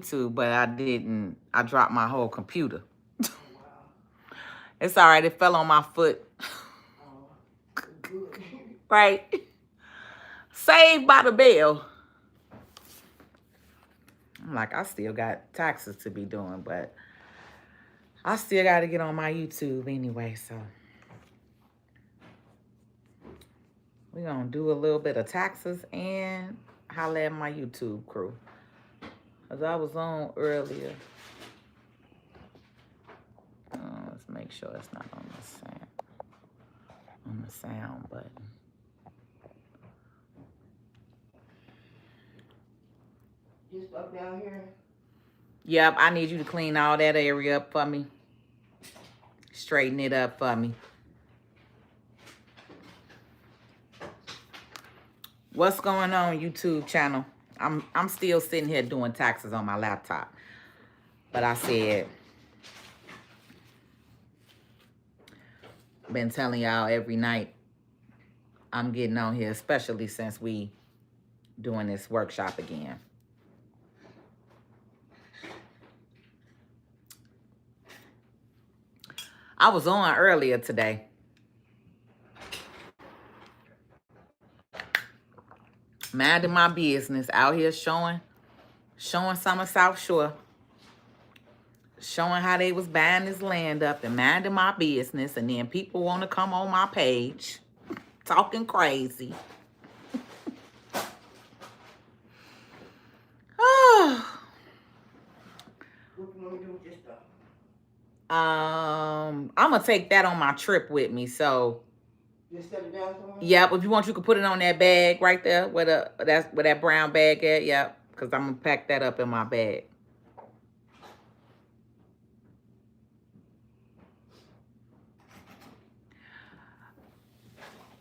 YouTube, but I didn't. I dropped my whole computer. It's all right. It fell on my foot. Right? Saved by the bell. I'm like, I still got taxes to be doing, but I still got to get on my YouTube anyway, so we're going to do a little bit of taxes and holler at my YouTube crew. Because I was on earlier. Let's make sure it's not on the sound button. Just up down here? Yep, I need you to clean all that area up for me. Straighten it up for me. What's going on, YouTube channel? I'm still sitting here doing taxes on my laptop. But I said, been telling y'all every night I'm getting on here, especially since we doing this workshop again. I was on earlier today. Minding my business, out here showing some of South Shore. Showing how they was buying this land up and minding my business. And then people want to come on my page talking crazy. I'm gonna take that on my trip with me. So just set it down somewhere? Yep, if you want, you can put it on that bag right there where that brown bag at. Yep, because I'm gonna pack that up in my bag.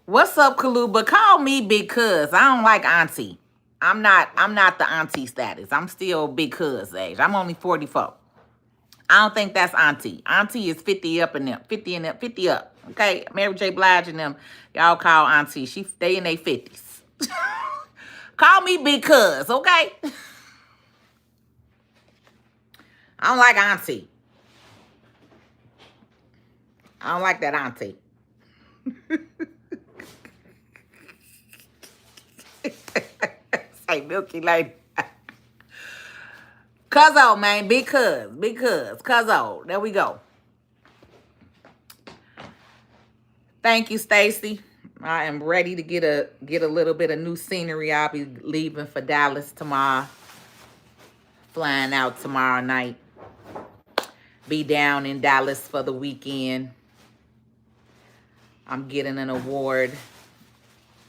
What's up, Kaluba? Call me Big Cuz. I don't like auntie. I'm not the auntie status. I'm still Big Cuz age. I'm only 44. I don't think that's auntie. Auntie is 50 up and them. 50 and them, 50 up. Okay? Mary J. Blige and them, y'all call auntie. They in their 50s. Call me Big Cuz, okay? I don't like auntie. I don't like that auntie. Say Milky Lady. Cuzzo, man. Big Cuz. Cuzzo. There we go. Thank you, Stacy. I am ready to get a little bit of new scenery. I'll be leaving for Dallas tomorrow. Flying out tomorrow night. Be down in Dallas for the weekend. I'm getting an award.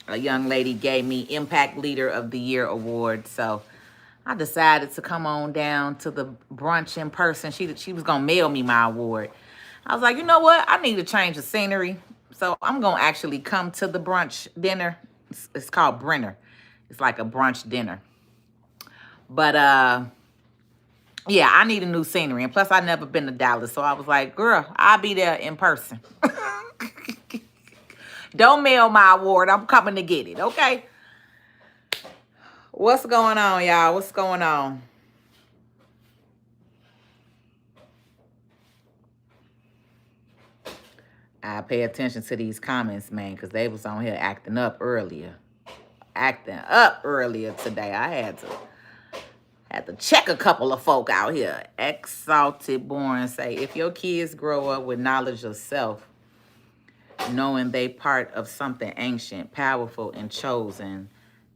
A young lady gave me Impact Leader of the Year award. So I decided to come on down to the brunch in person. She was going to mail me my award. I was like, you know what? I need to change the scenery. So I'm going to actually come to the brunch dinner. It's called Brenner. It's like a brunch dinner. But, yeah, I need a new scenery. And plus, I've never been to Dallas. So I was like, girl, I'll be there in person. Don't mail my award. I'm coming to get it, okay? What's going on, y'all? What's going on? I pay attention to these comments, man, because they was on here acting up earlier. Acting up earlier today. I had to check a couple of folk out here. Exalted Born say, if your kids grow up with knowledge of self, knowing they part of something ancient, powerful, and chosen,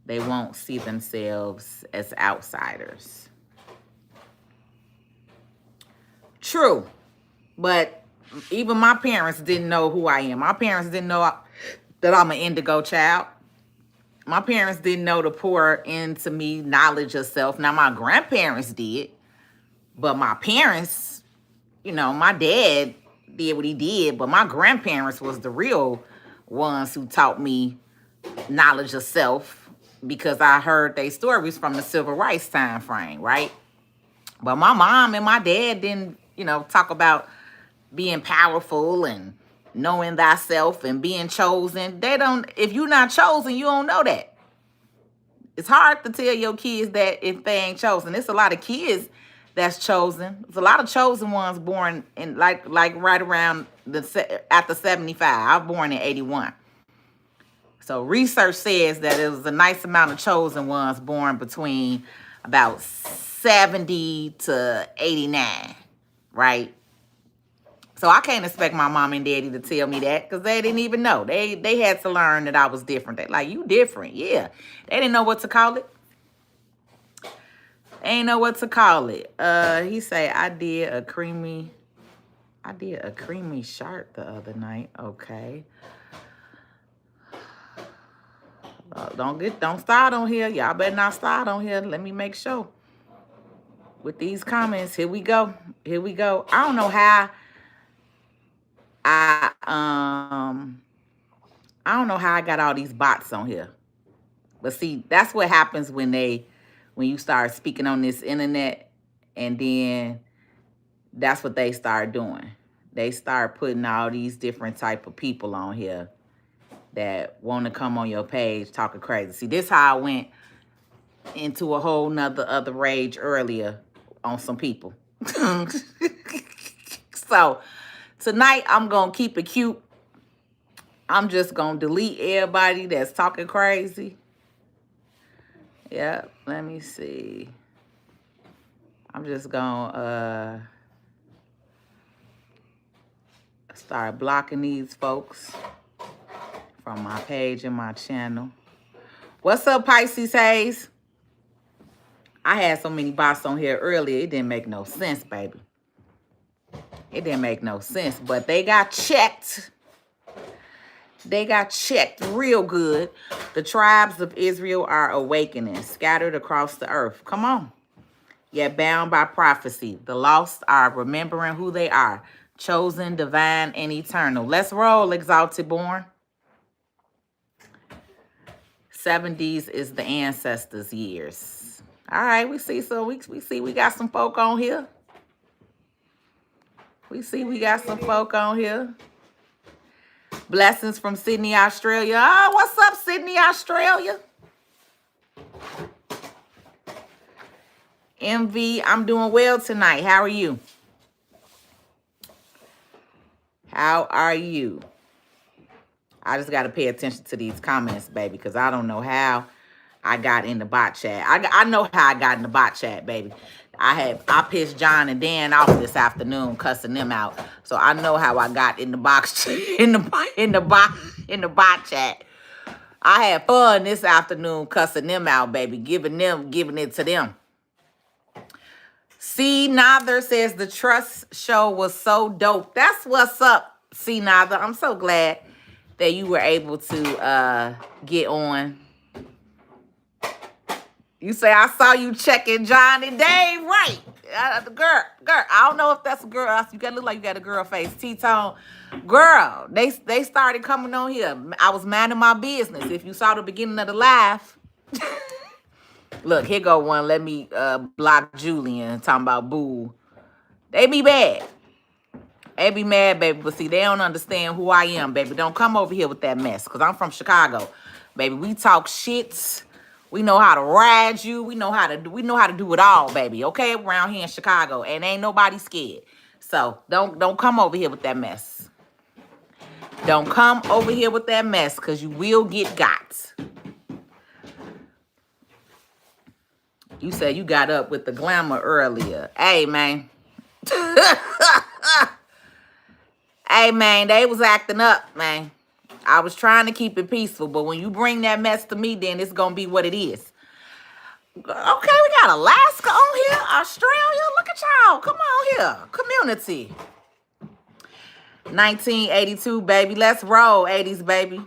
they won't see themselves as outsiders. True. But even my parents didn't know who I am. My parents didn't know that I'm an indigo child. My parents didn't know to pour into me knowledge of self. Now, my grandparents did. But my parents, you know, my dad did what he did. But my grandparents was the real ones who taught me knowledge of self, because I heard their stories from the civil rights time frame, right? But my mom and my dad didn't, you know, talk about being powerful and knowing thyself and being chosen. They don't, if you're not chosen, you don't know that. It's hard to tell your kids that if they ain't chosen. There's a lot of kids that's chosen. There's a lot of chosen ones born in like right around after 75. I was born in 81. So research says that it was a nice amount of chosen ones born between about 70 to 89, right? So I can't expect my mom and daddy to tell me that because they didn't even know. They had to learn that I was different. They like, you different, yeah. They didn't know what to call it. They ain't know what to call it. He say I did a creamy shark the other night. Okay. Don't start on here. Y'all better not start on here. Let me make sure. With these comments, here we go. Here we go. I don't know how I don't know how I got all these bots on here. But see, that's what happens when you start speaking on this internet, and then that's what they start doing. They start putting all these different type of people on here that want to come on your page talking crazy. See, this how I went into a whole nother other rage earlier on some people. So tonight I'm gonna keep it cute. I'm just gonna delete everybody that's talking crazy. Yep, let me see. I'm just gonna start blocking these folks from my page and my channel. What's up, Pisces Hayes? I had so many bots on here earlier, it didn't make no sense, baby. It didn't make no sense, but they got checked. They got checked real good. The tribes of Israel are awakening, scattered across the earth. Come on. Yet bound by prophecy. The lost are remembering who they are. Chosen, divine, and eternal. Let's roll, Exalted Born. 70s is the ancestors' years. All right, we see. So we see we got some folk on here. We see we got some folk on here. Blessings from Sydney, Australia. Oh, what's up, Sydney, Australia? MV, I'm doing well tonight. How are you? How are you? I just got to pay attention to these comments, baby, because I don't know how I got in the bot chat. I know how I got in the bot chat, baby. I pissed John and Dan off this afternoon, cussing them out. So I know how I got in the box in the bot chat. I had fun this afternoon cussing them out, baby, giving it to them. C. Nather says the trust show was so dope. That's what's up, C. Nather. I'm so glad that you were able to get on. You say, I saw you checking Johnny Dave, right? The girl, I don't know if that's a girl. You look like you got a girl face. T-Tone. Girl, they started coming on here. I was minding my business. If you saw the beginning of the live. Look, here go one. Let me block Julian talking about boo. They be bad. They be mad, baby. But see, they don't understand who I am, baby. Don't come over here with that mess. Because I'm from Chicago. Baby, we talk shit. We know how to ride you. We know how to do it all, baby. Okay? Around here in Chicago. And ain't nobody scared. So don't come over here with that mess. Don't come over here with that mess. Because you will get got. You said you got up with the glamour earlier. Hey, man. Hey, man, they was acting up, man. I was trying to keep it peaceful, but when you bring that mess to me, then it's going to be what it is. Okay, we got Alaska on here, Australia. Look at y'all. Come on here. Community. 1982, baby. Let's roll, 80s, baby.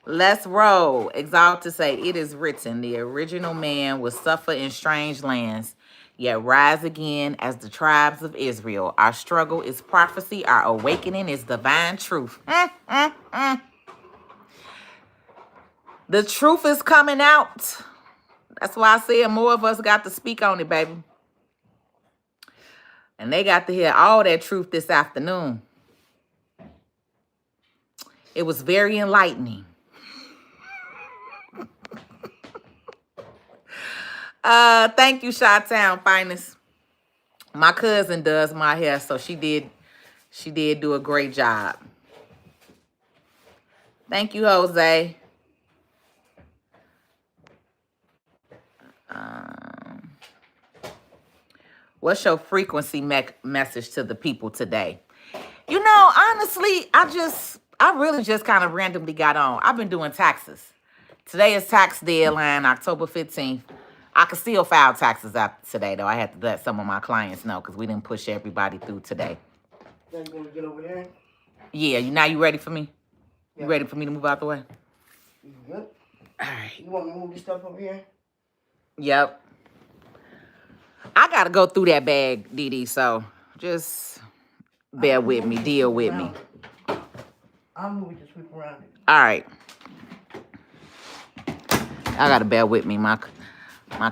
Let's roll. Exalted say, it is written, the original man will suffer in strange lands, yet rise again as the tribes of Israel. Our struggle is prophecy. Our awakening is divine truth. The truth is coming out. That's why I said more of us got to speak on it, baby. And they got to hear all that truth this afternoon. It was very enlightening. Thank you, Chi-Town Finest. My cousin does my hair, so she did do a great job. Thank you, Jose. What's your frequency message to the people today? You know, honestly, I really just kind of randomly got on. I've been doing taxes. Today is tax deadline, October 15th. I can still file taxes after today, though. I had to let some of my clients know because we didn't push everybody through today. Then you gonna get over there? Yeah, you ready for me? Yeah. You ready for me to move out the way? You good? All right. You want me to move this stuff over here? Yep. I got to go through that bag, Dee, so just bear with me, deal with me. I'll move it to sweep around it. All right. I got to bear with me. My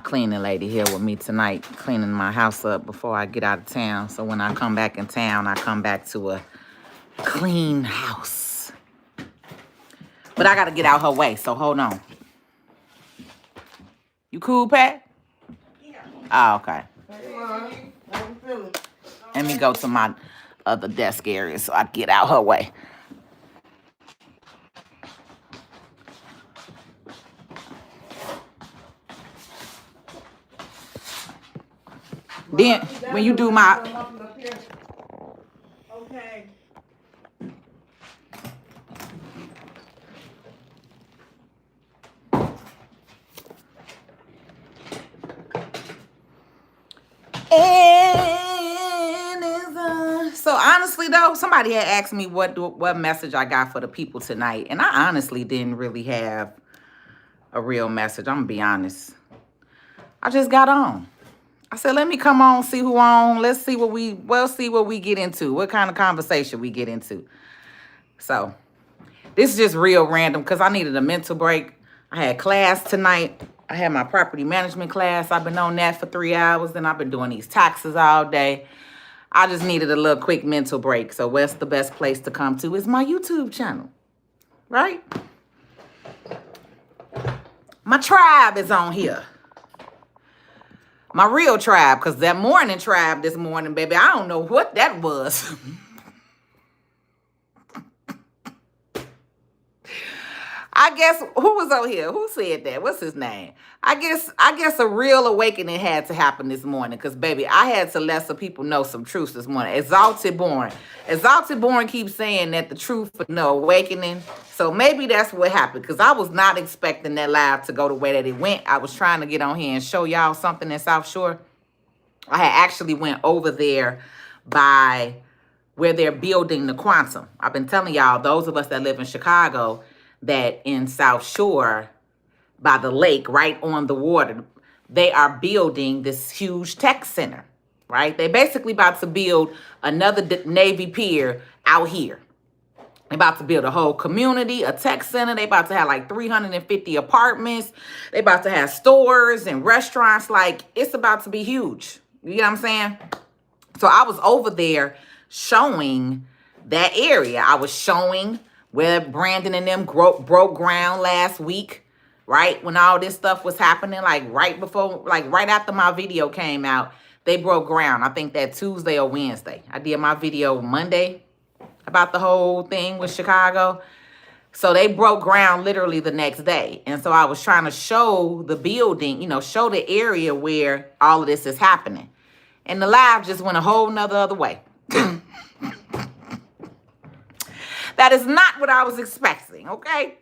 cleaning lady here with me tonight, cleaning my house up before I get out of town. So when I come back in town, I come back to a clean house. But I got to get out her way, so hold on. You cool, Pat? Yeah. Oh, okay. Hey, Mom. How you feeling? Let me go to my other desk area so I can get out her way. Then, when you do my... Okay. So honestly though, somebody had asked me what message I got for the people tonight, and I honestly didn't really have a real message. I'm gonna be honest. I just got on. I said, let me come on, see who on. Let's see what we get into. What kind of conversation we get into. So this is just real random because I needed a mental break. I had class tonight. I had my property management class. I've been on that for 3 hours. Then I've been doing these taxes all day. I just needed a little quick mental break. So where's the best place to come to is my YouTube channel, right? My tribe is on here. My real tribe, because that morning tribe this morning, baby, I don't know what that was. I guess, who was on here? Who said that? What's his name? I guess a real awakening had to happen this morning because, baby, I had to let some people know some truths this morning. Exalted Born. Exalted Born keeps saying that the truth for no awakening. So maybe that's what happened because I was not expecting that live to go the way that it went. I was trying to get on here and show y'all something in South Shore. I had actually went over there by where they're building the Quantum. I've been telling y'all, those of us that live in Chicago, that in South Shore, by the lake, right on the water, they are building this huge tech center, right? They basically about to build another Navy pier out here. They about to build a whole community, a tech center. They about to have like 350 apartments. They about to have stores and restaurants. Like, it's about to be huge. You know what I'm saying? So I was over there showing that area. I was showing where Brandon and them broke ground last week, right? When all this stuff was happening, like right after my video came out, they broke ground. I think that Tuesday or Wednesday. I did my video Monday about the whole thing with Chicago. So they broke ground literally the next day. And so I was trying to show the building, show the area where all of this is happening. And the live just went a whole nother other way. That is not what I was expecting, okay?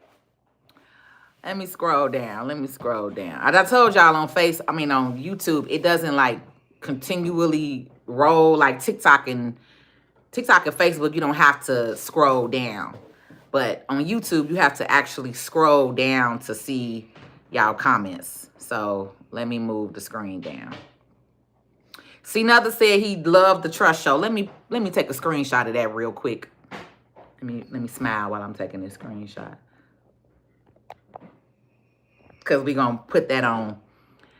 Let me scroll down. As I told y'all on YouTube, it doesn't like continually roll like TikTok and Facebook. You don't have to scroll down. But on YouTube, you have to actually scroll down to see y'all comments. So let me move the screen down. See, Another said he loved the Trust Show. Let me take a screenshot of that real quick. Let me smile while I'm taking this screenshot. Because we're gonna put that on.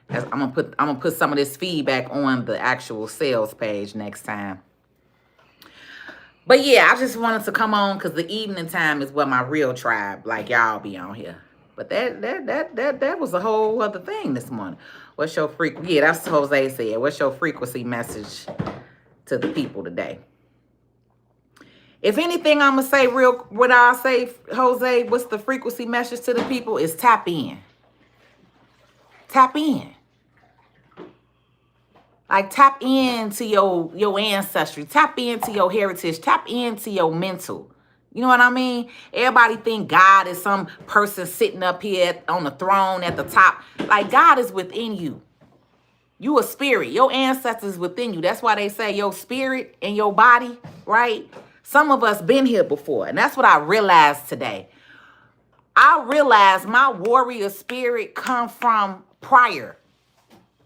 I'm gonna put some of this feedback on the actual sales page next time. But yeah, I just wanted to come on because the evening time is where my real tribe, like y'all, be on here. But that was a whole other thing this morning. What's your Yeah, that's what Jose said. What's your frequency message to the people today? If anything, I'm gonna say what I'll say, Jose, what's the frequency message to the people is tap in. Tap in. Like tap into your ancestry, tap into your heritage, tap into your mental. You know what I mean? Everybody think God is some person sitting up here on the throne at the top. Like God is within you. You a spirit. Your ancestors within you. That's why they say your spirit and your body, right? Some of us been here before. And that's what I realized today. I realized my warrior spirit come from prior.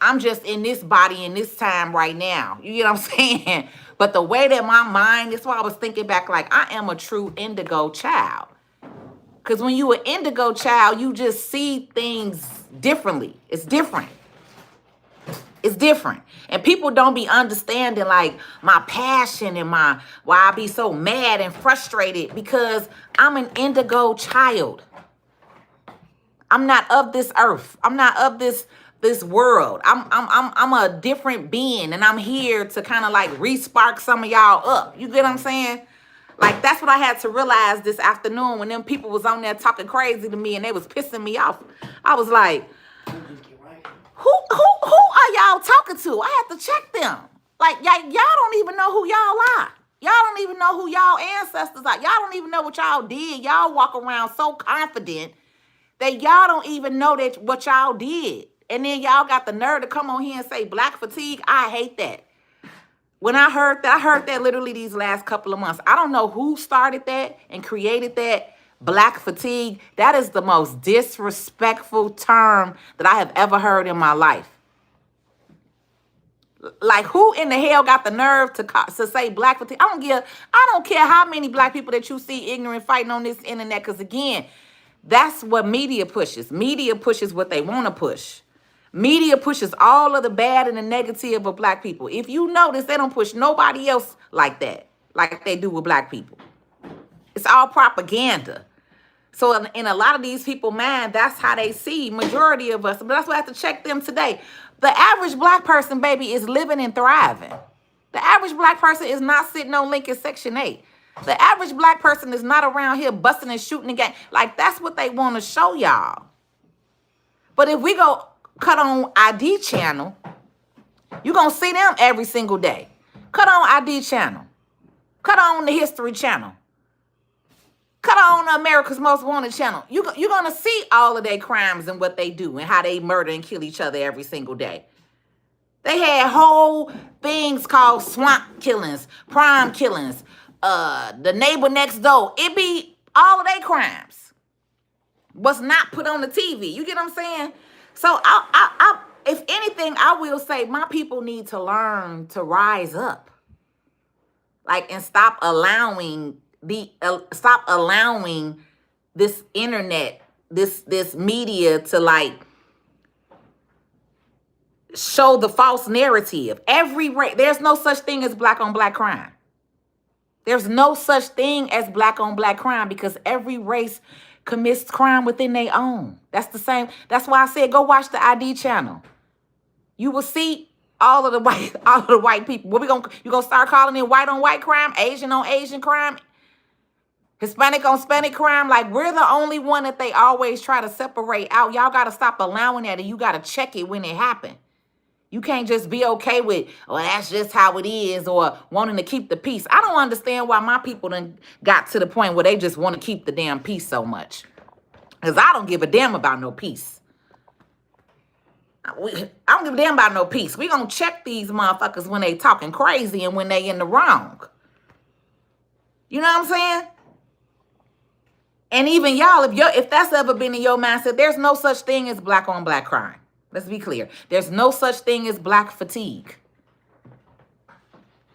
I'm just in this body in this time right now. You get what I'm saying? But the way that my mind, that's why I was thinking back, like I am a true indigo child. Because when you an indigo child, you just see things differently. It's different. It's different. And people don't be understanding like my passion and why I be so mad and frustrated because I'm an indigo child. I'm not of this earth. I'm not of this world. I'm a different being, and I'm here to kind of like re-spark some of y'all up. You get what I'm saying? Like that's what I had to realize this afternoon when them people was on there talking crazy to me and they was pissing me off. I was like, who are y'all talking to? I had to check them. Like y'all don't even know who y'all are. Y'all don't even know who y'all ancestors are. Y'all don't even know what y'all did. Y'all walk around so confident that y'all don't even know that what y'all did. And then y'all got the nerve to come on here and say black fatigue. I hate that. When I heard that literally these last couple of months. I don't know who started that and created that black fatigue. That is the most disrespectful term that I have ever heard in my life. Like who in the hell got the nerve to say black fatigue? I don't care how many black people that you see ignorant fighting on this internet. Because again, that's what media pushes. Media pushes what they want to push. Media pushes all of the bad and the negative of black people. If you notice, they don't push nobody else like that, like they do with black people. It's all propaganda. So in a lot of these people's mind, that's how they see majority of us. But that's why I have to check them today. The average black person, baby, is living and thriving. The average black person is not sitting on Lincoln Section 8. The average black person is not around here busting and shooting again. Like, that's what they want to show y'all. But if we go cut on ID channel, you're going to see them every single day. Cut on ID channel. Cut on the History Channel. Cut on America's Most Wanted channel. You're going to see all of their crimes and what they do and how they murder and kill each other every single day. They had whole things called swamp killings, prime killings, the neighbor next door. It be all of their crimes. What's not put on the TV. You get what I'm saying? So I if anything, I will say my people need to learn to rise up. Like, and stop allowing this internet, this media to like show the false narrative. There's no such thing as black on black crime. There's no such thing as black on black crime because every race commits crime within their own. That's the same. That's why I said go watch the ID channel. You will see all of the white people. What you gonna start calling it white on white crime, Asian on Asian crime, Hispanic on Hispanic crime? Like, we're the only one that they always try to separate out. Y'all got to stop allowing that, and you got to check it when it happens. You can't just be okay with, oh, that's just how it is, or wanting to keep the peace. I don't understand why my people done got to the point where they just want to keep the damn peace so much. Because I don't give a damn about no peace. I don't give a damn about no peace. We gonna check these motherfuckers when they talking crazy and when they in the wrong. You know what I'm saying? And even y'all, if that's ever been in your mindset, there's no such thing as black on black crime. Let's be clear. There's no such thing as black fatigue.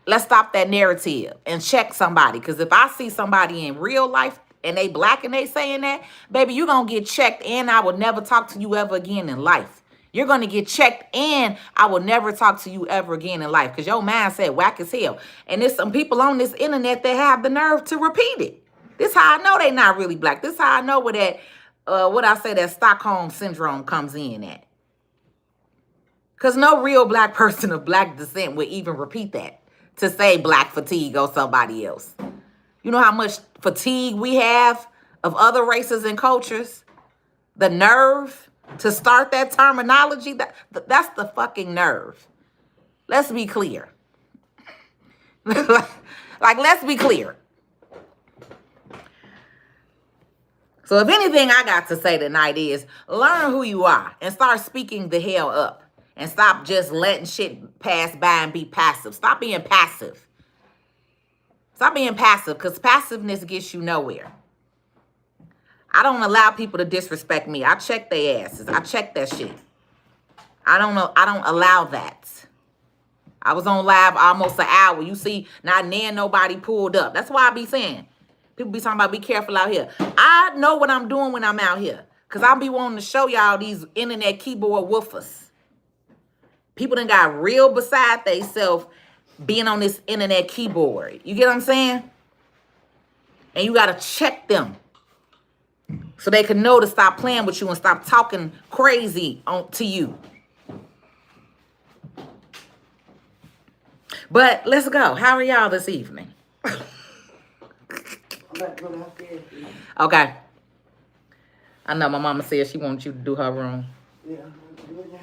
Let's stop that narrative and check somebody. Because if I see somebody in real life and they black and they saying that, baby, you're going to get checked and I will never talk to you ever again in life. You're going to get checked and I will never talk to you ever again in life. Because your mindset whack as hell. And there's some people on this internet that have the nerve to repeat it. This how I know they not really black. This how I know where that, that Stockholm syndrome comes in at. Because no real black person of black descent would even repeat that to say black fatigue or somebody else. You know how much fatigue we have of other races and cultures? The nerve to start that terminology, that's the fucking nerve. Let's be clear. Like, let's be clear. So if anything I got to say tonight is learn who you are and start speaking the hell up. And stop just letting shit pass by and be passive. Stop being passive. Stop being passive, because passiveness gets you nowhere. I don't allow people to disrespect me. I check their asses. I check that shit. I don't allow that. I was on live almost an hour. You see, not near nobody pulled up. That's why I be saying. People be talking about be careful out here. I know what I'm doing when I'm out here. Because I be wanting to show y'all these internet keyboard woofers. People done got real beside theyself being on this internet keyboard. You get what I'm saying? And you got to check them. So they can know to stop playing with you and stop talking crazy to you. But let's go. How are y'all this evening? I'm about to go downstairs. Okay. I know my mama said she wants you to do her room. Yeah, I'm gonna do it now.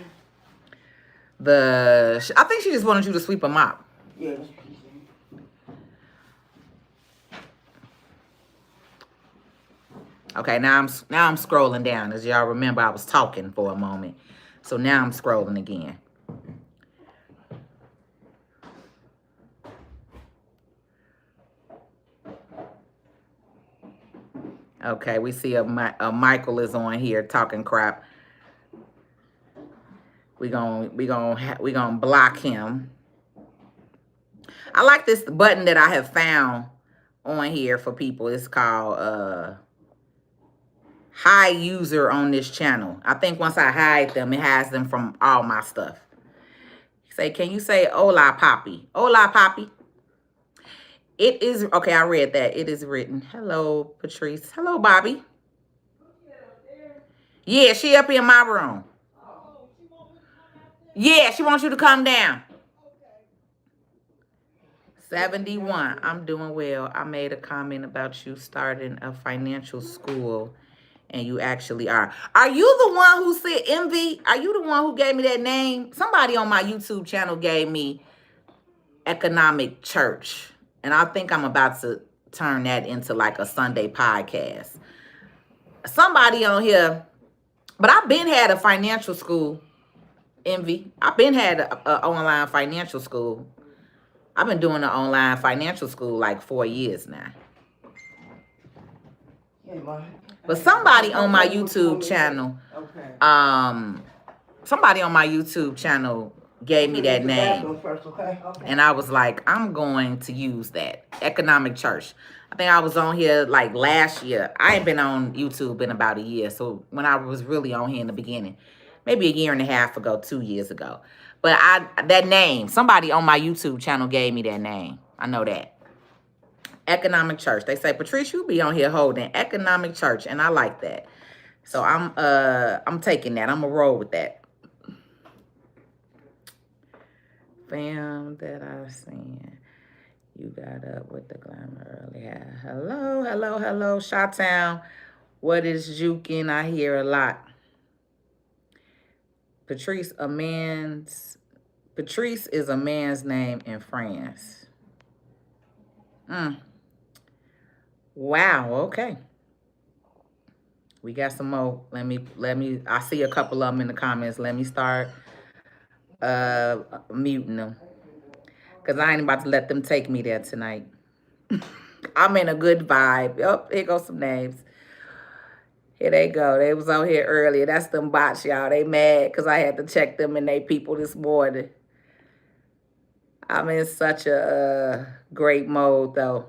I think she just wanted you to sweep a mop. Yeah, that's what she said. Okay, now I'm scrolling down. As y'all remember, I was talking for a moment. So now I'm scrolling again. Okay, we see a Michael is on here talking crap. We gonna block him. I like this button that I have found on here for people. It's called hide user on this channel. I think once I hide them, it has them from all my stuff. Say, can you say hola, Poppy? Hola, Poppy. It is, okay, I read that. It is written. Hello, Patrice. Hello, Bobby. Yeah, she up in my room. Yeah, she wants you to come down. 71. I'm doing well. I made a comment about you starting a financial school, and you actually are. Are you the one who said Envy? Are you the one who gave me that name? Somebody on my YouTube channel gave me Economic Church, and I think I'm about to turn that into like a Sunday podcast. Somebody on here, but I've been had a financial school. Envy. I've been had a online financial school. I've been doing the online financial school like 4 years now. Yeah, but somebody on my YouTube channel, somebody on my YouTube channel gave me that name. And I was like, I'm going to use that. Economic Church. I think I was on here like last year. I ain't been on YouTube in about a year. So when I was really on here in the beginning, maybe a year and a half ago, 2 years ago. But that name, somebody on my YouTube channel gave me that name. I know that. Economic Church. They say, Patrice, you be on here holding Economic Church. And I like that. So I'm taking that. I'm going to roll with that. Fam that I seen. You got up with the glamour earlier. Hello, hello, hello, Chi-Town. What is juking? I hear a lot. Patrice is a man's name in France. Wow, okay. We got some more. Let me, I see a couple of them in the comments. Let me start muting them. Because I ain't about to let them take me there tonight. I'm in a good vibe. Oh, here goes some names. Here they go. They was out here earlier. That's them bots, y'all. They mad because I had to check them and they people this morning. I'm in such a great mode, though.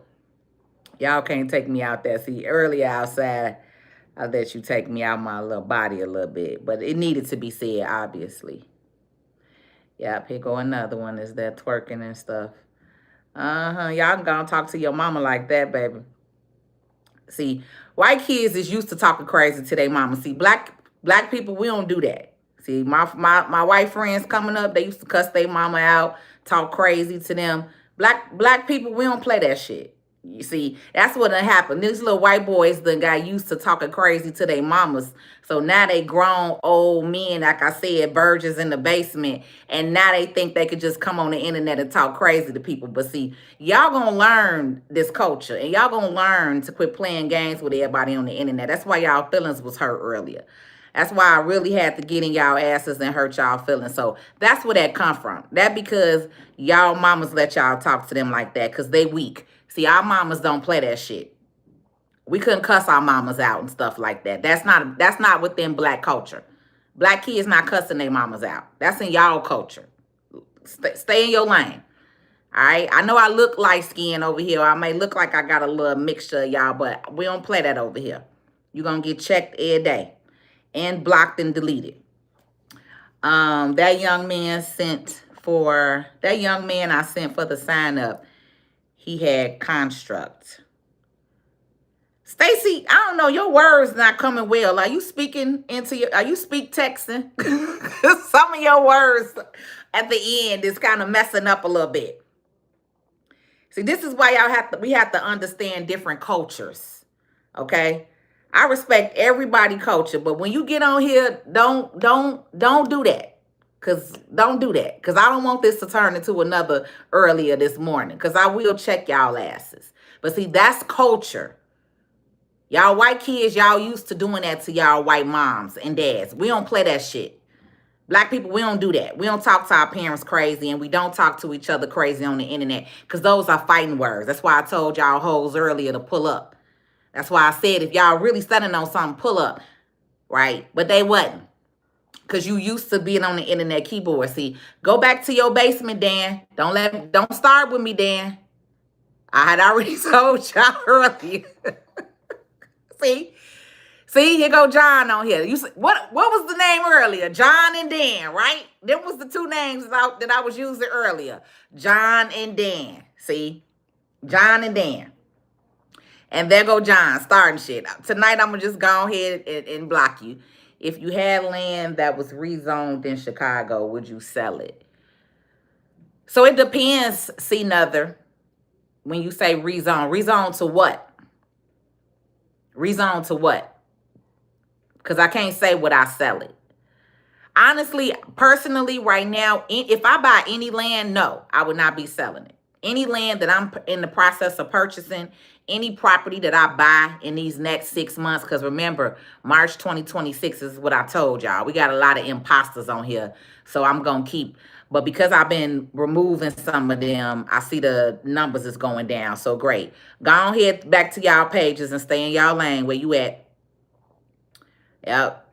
Y'all can't take me out there. See, earlier outside, I let you take me out my little body a little bit. But it needed to be said, obviously. Yep, here go another one. Is that twerking and stuff. Y'all can go and talk to your mama like that, baby. See, white kids is used to talking crazy to their mama. See, black people, we don't do that. See, my white friends coming up, they used to cuss their mama out, talk crazy to them. Black people, we don't play that shit. You see, that's what done happened. These little white boys done got used to talking crazy to their mamas. So now they grown old men, like I said, Burgess in the basement. And now they think they could just come on the internet and talk crazy to people. But see, y'all gonna learn this culture. And y'all gonna learn to quit playing games with everybody on the internet. That's why y'all feelings was hurt earlier. That's why I really had to get in y'all asses and hurt y'all feelings. So that's where that come from. That because y'all mamas let y'all talk to them like that because they weak. See, our mamas don't play that shit. We couldn't cuss our mamas out and stuff like that. That's not within black culture. Black kids not cussing their mamas out. That's in y'all culture. Stay in your lane. All right? I know I look light-skinned over here. I may look like I got a little mixture of y'all, but we don't play that over here. You're going to get checked every day and blocked and deleted. That young man I sent for the sign up. He had construct. Stacy, I don't know, your words not coming well. Are you speak texting? Some of your words at the end is kind of messing up a little bit. See, this is why we have to understand different cultures. Okay? I respect everybody culture, but when you get on here, don't do that. Don't do that. Because I don't want this to turn into another earlier this morning. Because I will check y'all asses. But see, that's culture. Y'all white kids, y'all used to doing that to y'all white moms and dads. We don't play that shit. Black people, we don't do that. We don't talk to our parents crazy, and we don't talk to each other crazy on the internet. Because those are fighting words. That's why I told y'all hoes earlier to pull up. That's why I said if y'all really standing on something, pull up. Right? But they wasn't. Because you used to being on the internet keyboard. See, go back to your basement, Dan. Don't start with me, Dan. I had already told y'all earlier. See, here go John on here. What was the name earlier? John and Dan, right? Them was the two names that I was using earlier. John and Dan. See, John and Dan. And there go John starting shit. Tonight I'm gonna just go ahead and block you. If you had land that was rezoned in Chicago, would you sell it? So it depends, see Nother, when you say rezone. Rezone to what? Rezone to what? Because I can't say would I sell it. Honestly, personally, right now, if I buy any land, no, I would not be selling it. Any land that I'm in the process of purchasing, any property that I buy in these next 6 months, because remember, March 2026 is what I told y'all. We got a lot of imposters on here, so I'm going to keep. But because I've been removing some of them, I see the numbers is going down. So great. Go ahead back to y'all pages and stay in y'all lane where you at. Yep.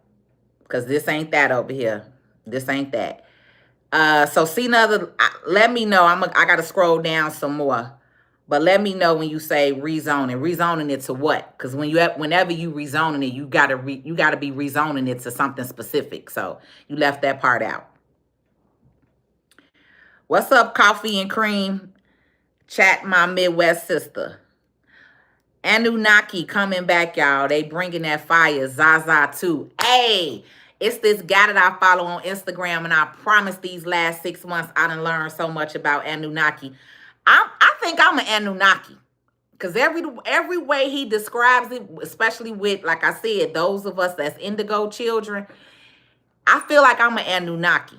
Because this ain't that over here. This ain't that. So see another, let me know. I got to scroll down some more. But let me know when you say rezoning. Rezoning it to what? Because whenever you rezoning it, you gotta be rezoning it to something specific. So you left that part out. What's up, Coffee and Cream? Chat, my Midwest sister. Anunnaki coming back, y'all. They bringing that fire. Zaza too. Hey, it's this guy that I follow on Instagram, and I promise these last 6 months I done learned so much about Anunnaki. I think I'm an Anunnaki. Because every way he describes it, especially with, like I said, those of us that's indigo children, I feel like I'm an Anunnaki.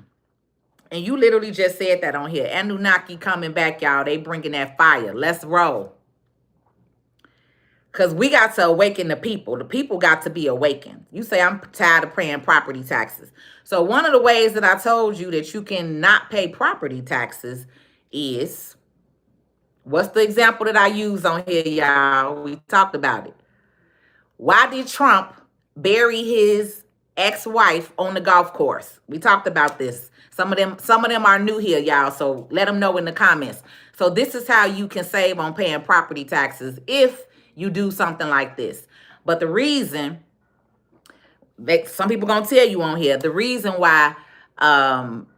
And you literally just said that on here. Anunnaki coming back, y'all. They bringing that fire. Let's roll. Because we got to awaken the people. The people got to be awakened. You say, I'm tired of paying property taxes. So one of the ways that I told you that you can not pay property taxes is, what's the example that I use on here, y'all? We talked about it. Why did Trump bury his ex-wife on the golf course? We talked about this. Some of them are new here, y'all, so let them know in the comments. So this is how you can save on paying property taxes if you do something like this. But the reason, some people going to tell you on here, the reason why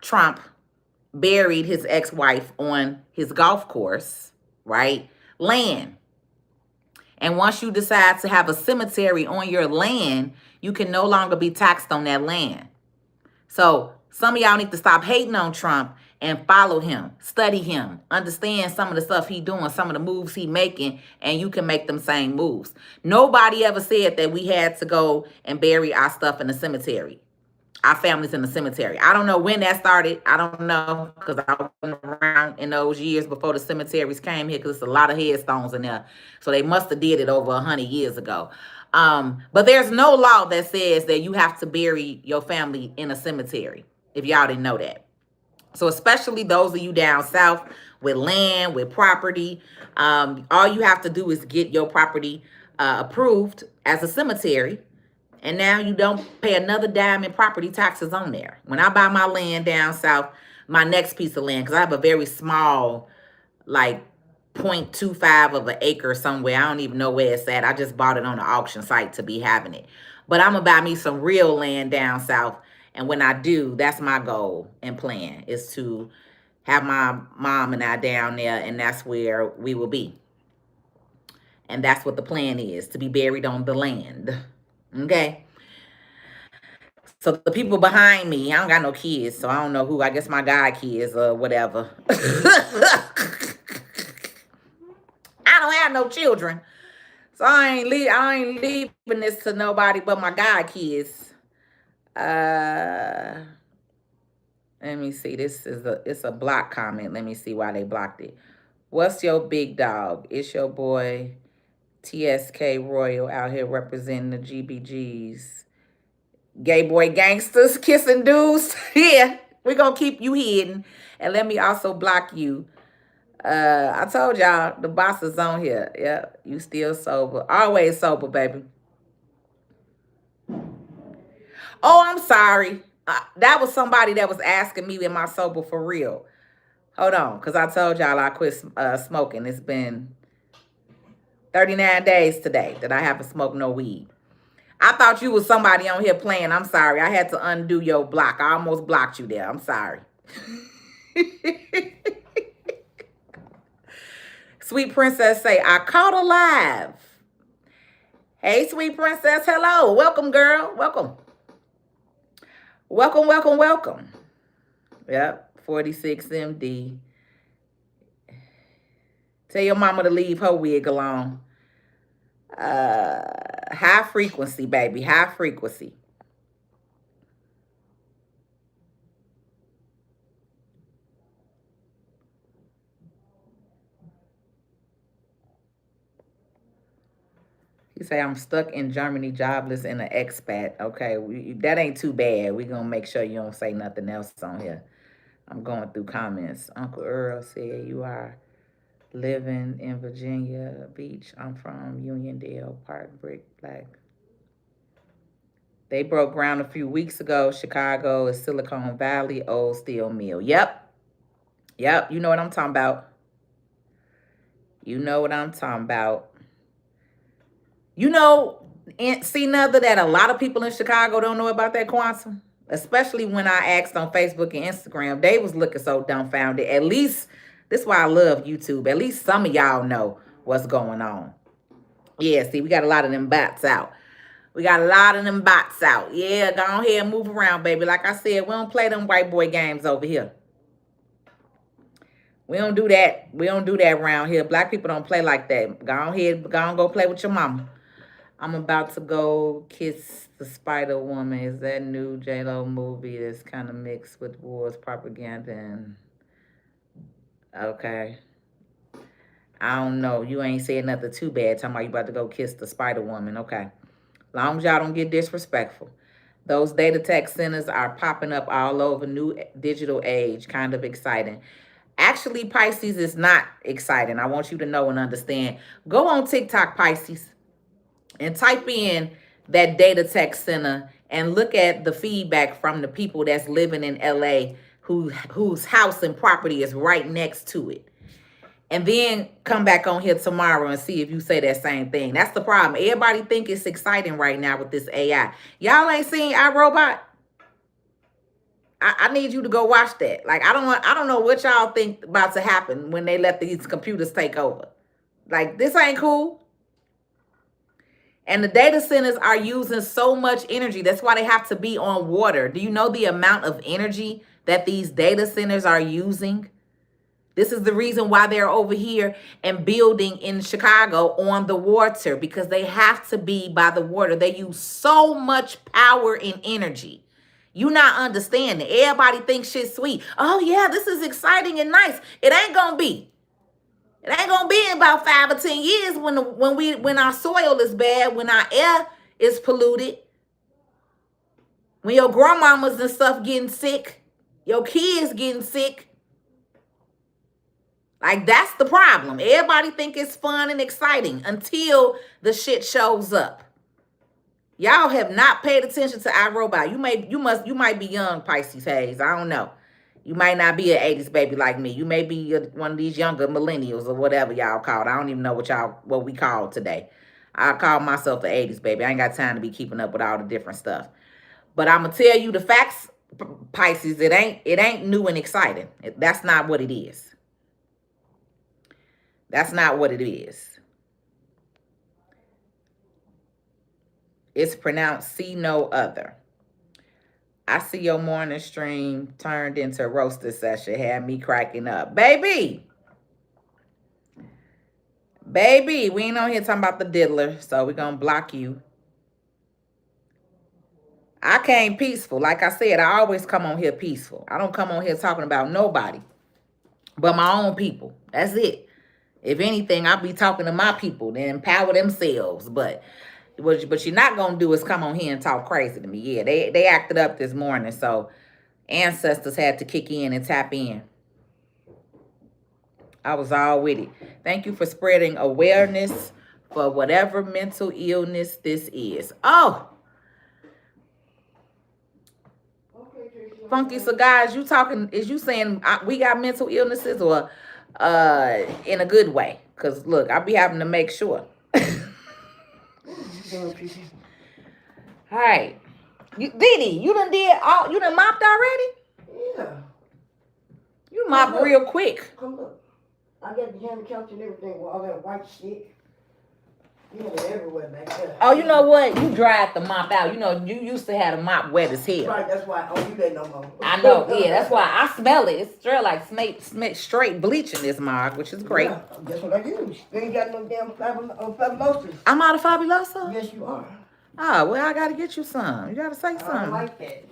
Trump buried his ex-wife on his golf course, right? Land. And once you decide to have a cemetery on your land, you can no longer be taxed on that land. So some of y'all need to stop hating on Trump and follow him, study him, understand some of the stuff he doing, some of the moves he making, and you can make them same moves. Nobody ever said that we had to go and bury our stuff in the cemetery, our families in the cemetery. I don't know when that started. I don't know, because I wasn't around in those years before the cemeteries came here, because there's a lot of headstones in there. So they must have did it over 100 years ago. But there's no law that says that you have to bury your family in a cemetery, if y'all didn't know that. So especially those of you down south with land, with property, all you have to do is get your property approved as a cemetery. And now you don't pay another dime in property taxes on there. When I buy my land down south, my next piece of land, because I have a very small, like 0.25 of an acre somewhere. I don't even know where it's at. I just bought it on the auction site to be having it. But I'm going to buy me some real land down south. And when I do, that's my goal and plan, is to have my mom and I down there, and that's where we will be. And that's what the plan is, to be buried on the land. Okay? So the people behind me, I don't got no kids, so I don't know who. I guess my god kids or whatever. I don't have no children, so I ain't leaving this to nobody but my god kids. Let me see. It's a block comment. Let me see why they blocked it. What's your big dog? It's your boy TSK Royal out here representing the GBGs. Gay boy gangsters kissing dudes. Yeah, we're gonna keep you hidden. And let me also block you. I told y'all the boss is on here. Yeah, you still sober. Always sober, baby. Oh, I'm sorry. That was somebody that was asking me, am I sober for real? Hold on, because I told y'all I quit smoking. It's been 39 days today that I haven't smoked no weed. I thought you was somebody on here playing. I'm sorry. I had to undo your block. I almost blocked you there. I'm sorry. Sweet Princess say, I caught alive. Hey, Sweet Princess. Hello. Welcome, girl. Welcome. Welcome, welcome, welcome. Yep, 46 MD. Tell your mama to leave her wig alone. High frequency, baby. High frequency. You say, I'm stuck in Germany, jobless, and an expat. Okay, that ain't too bad. We're going to make sure you don't say nothing else on here. I'm going through comments. Uncle Earl said, you are living in Virginia Beach. I'm from Uniondale Park, Brick Black. They broke ground a few weeks ago. Chicago is Silicon Valley, old steel mill. Yep. Yep, you know what I'm talking about. You know what I'm talking about. You know, see another that a lot of people in Chicago don't know about that quantum, especially when I asked on Facebook and Instagram. They was looking so dumbfounded. At least, this is why I love YouTube. At least some of y'all know what's going on. Yeah, see, we got a lot of them bots out. We got a lot of them bots out. Yeah, go ahead and move around, baby. Like I said, we don't play them white boy games over here. We don't do that. We don't do that around here. Black people don't play like that. Go ahead, go play with your mama. I'm about to go kiss the Spider Woman. Is that new J-Lo movie that's kind of mixed with wars, propaganda, and... Okay. I don't know. You ain't saying nothing too bad. Talking about you about to go kiss the Spider Woman. Okay. Long as y'all don't get disrespectful. Those data tech centers are popping up all over. New digital age. Kind of exciting. Actually, Pisces is not exciting. I want you to know and understand. Go on TikTok, Pisces, and type in that data tech center and look at the feedback from the people that's living in LA whose house and property is right next to it. And then come back on here tomorrow and see if you say that same thing. That's the problem. Everybody think it's exciting right now with this AI. Y'all ain't seen iRobot? I need you to go watch that. Like, I don't know what y'all think about to happen when they let these computers take over. Like, this ain't cool. And the data centers are using so much energy. That's why they have to be on water. Do you know the amount of energy that these data centers are using? This is the reason why they're over here and building in Chicago on the water, because they have to be by the water. They use so much power and energy. You not understanding. Everybody thinks shit's sweet. Oh yeah, this is exciting and nice. It ain't gonna be. It ain't gonna be in about 5 or 10 years when our soil is bad, when our air is polluted, when your grandmamas and stuff getting sick, your kids getting sick. Like, that's the problem. Everybody think it's fun and exciting until the shit shows up. Y'all have not paid attention to iRobot. You might be young, Pisces Hayes. I don't know. You might not be an 80s baby like me. You may be one of these younger millennials or whatever y'all called. I don't even know what we call today. I call myself an 80s baby. I ain't got time to be keeping up with all the different stuff. But I'm gonna tell you the facts, Pisces. It ain't new and exciting. That's not what it is. That's not what it is. It's pronounced see no other. I see your morning stream turned into a roaster session. Had me cracking up. Baby, we ain't on here talking about the diddler, so we're going to block you. I came peaceful. Like I said, I always come on here peaceful. I don't come on here talking about nobody but my own people. That's it. If anything, I'll be talking to my people to empower themselves. But what you're not going to do is come on here and talk crazy to me. Yeah, they acted up this morning, so ancestors had to kick in and tap in. I was all with it. Thank you for spreading awareness for whatever mental illness this is. Oh, Funky Cigars, is you saying we got mental illnesses or in a good way? Because look, I'll be having to make sure. All right. Didi, you done mopped already? Yeah. You mopped real quick. Come look. I got the hammer couch and everything with all that white shit. You know, everywhere back there. Oh, you know what? You dried the mop out. You know, you used to have the mop wet as hell. Right, that's why I don't do that no more. I know, yeah, that's why I smell it. It's straight like straight bleach in this mug, which is great. Yeah, that's what I use. You ain't got no damn fabulosos. I'm out of Fabuloso? Yes, you are. Oh, well, I gotta get you some. You gotta say something. I don't like that.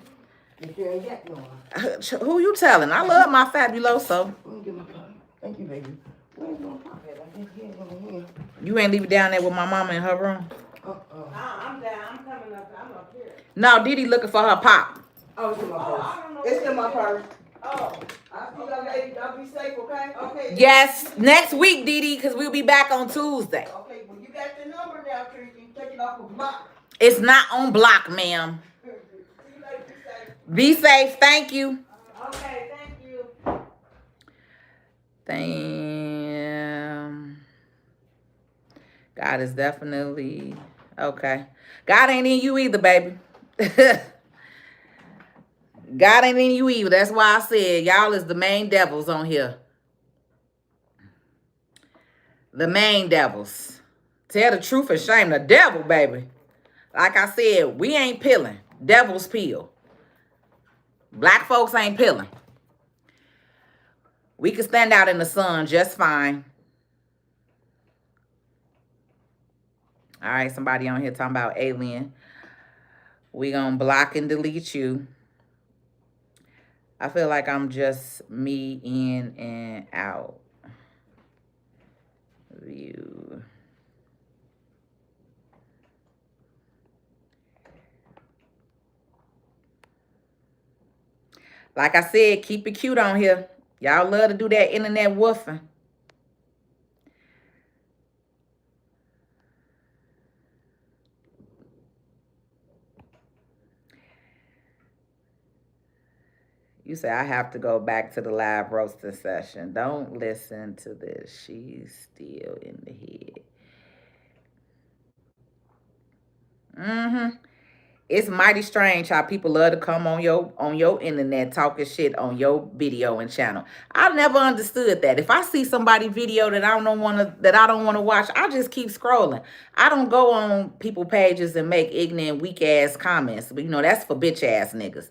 But you ain't got no. Who you telling? I love my Fabuloso. Let me get my phone. Thank you, baby. Where's my pocket? I think he ain't over here. You ain't leave it down there with my mama in her room? I'm down. I'm coming up. I'm up here. No, Didi looking for her pop. Oh, it's in my purse. It's in my purse. Oh, I'll see y'all later. Y'all be safe, okay? Okay. Yes, next week, Didi, because we'll be back on Tuesday. Okay, well, you got the number now, Tracy. Take it off the block. It's not on block, ma'am. See you later. Be Be safe. safe. Thank you. Okay, thank you. Damn. God is definitely okay. God ain't in you either, baby. God ain't in you either. That's why I said y'all is the main devils on here. The main devils. Tell the truth and shame the devil, baby. Like I said, we ain't peeling. Devils peel. Black folks ain't peeling. We can stand out in the sun just fine. All right, somebody on here talking about alien. We gonna block and delete you. I feel like I'm just me in and out. View. Like I said, keep it cute on here. Y'all love to do that internet woofing. You say, I have to go back to the live roasting session. Don't listen to this. She's still in the head. It's mighty strange how people love to come on your internet talking shit on your video and channel. I never understood that. If I see somebody video that I don't want to watch, I just keep scrolling. I don't go on people pages and make ignorant weak ass comments. But that's for bitch ass niggas.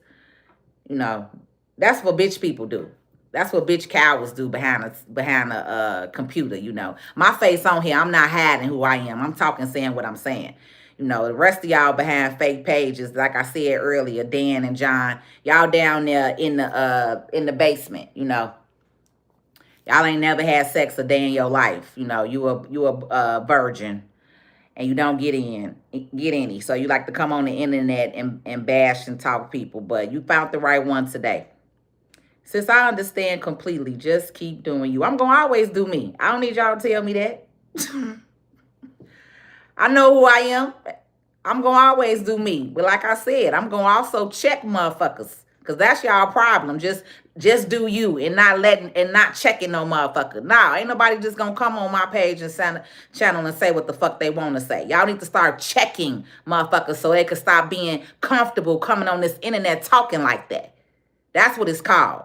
That's what bitch people do. That's what bitch cowards do behind a computer. My face on here. I'm not hiding who I am. I'm talking, saying what I'm saying. The rest of y'all behind fake pages, like I said earlier, Dan and John, y'all down there in the basement. Y'all ain't never had sex a day in your life. You a virgin, and you don't get any. So you like to come on the internet and bash and talk people, but you found the right one today. Since I understand completely, just keep doing you. I'm going to always do me. I don't need y'all to tell me that. I know who I am. I'm going to always do me. But like I said, I'm going to also check motherfuckers. Because that's y'all problem. Just do you and not checking no motherfucker. Nah, ain't nobody just going to come on my page and channel and say what the fuck they want to say. Y'all need to start checking motherfuckers so they can stop being comfortable coming on this internet talking like that. That's what it's called.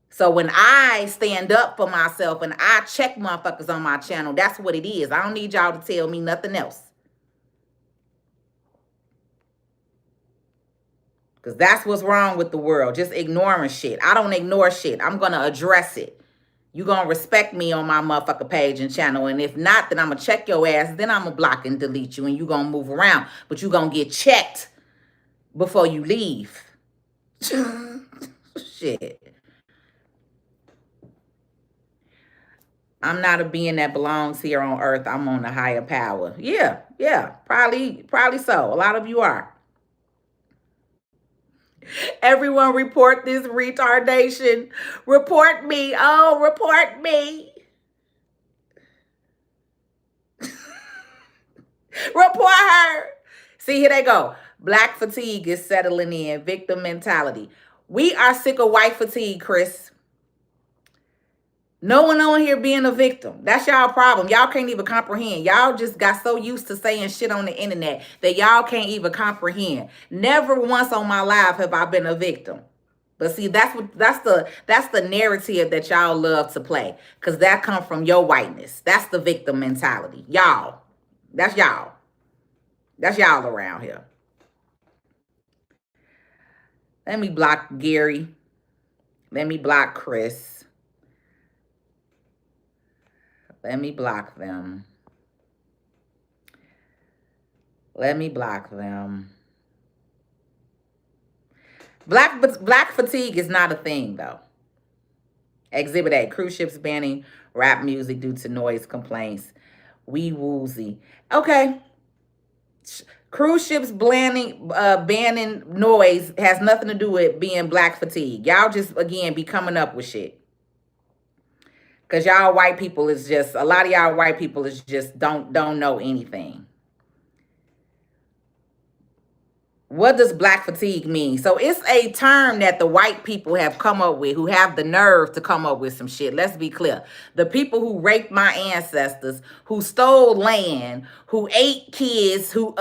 So when I stand up for myself and I check motherfuckers on my channel, that's what it is. I don't need y'all to tell me nothing else. Because that's what's wrong with the world. Just ignoring shit. I don't ignore shit. I'm going to address it. You going to respect me on my motherfucker page and channel. And if not, then I'm going to check your ass. Then I'm going to block and delete you. And you going to move around. But you going to get checked before you leave. Shit. I'm not a being that belongs here on earth. I'm on a higher power. Yeah, probably so. A lot of you are. Everyone report this retardation. Report me. Oh, report me. Report her. See, here they go. Black fatigue is settling in. Victim mentality. We are sick of white fatigue, Chris. No one on here being a victim. That's y'all problem. Y'all can't even comprehend. Y'all just got so used to saying shit on the internet that y'all can't even comprehend. Never once on my life have I been a victim. But see, that's the narrative that y'all love to play. Because that comes from your whiteness. That's the victim mentality. Y'all. That's y'all. That's y'all around here. Let me block Gary. Let me block Chris. Let me block them. Let me block them. Black fatigue is not a thing, though. Exhibit A, cruise ships banning rap music due to noise complaints. Wee woozy. Okay. Cruise ships banning noise has nothing to do with being black fatigue. Y'all just, again, be coming up with shit. Because y'all white people is just, a lot of y'all white people is just don't know anything. What does black fatigue mean? So it's a term that the white people have come up with, who have the nerve to come up with some shit. Let's be clear. The people who raped my ancestors, who stole land, who ate kids, who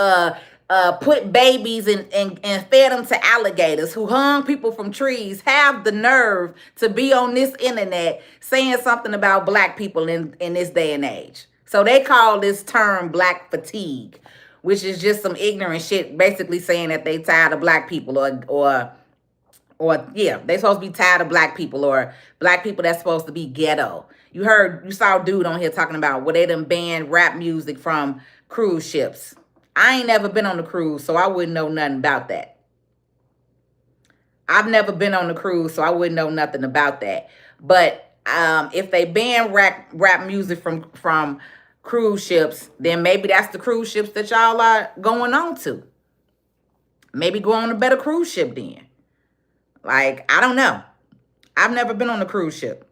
put babies and fed them to alligators, who hung people from trees, have the nerve to be on this internet saying something about black people in this day and age. So they call this term black fatigue, which is just some ignorant shit, basically saying that they tired of black people or yeah, they supposed to be tired of black people, or black people that's supposed to be ghetto. You saw a dude on here talking about where they done banned rap music from cruise ships. I ain't never been on the cruise, so I wouldn't know nothing about that. I've never been on the cruise, so I wouldn't know nothing about that. But if they ban rap music from cruise ships, then maybe that's the cruise ships that y'all are going on to. Maybe go on a better cruise ship then. Like, I don't know. I've never been on a cruise ship.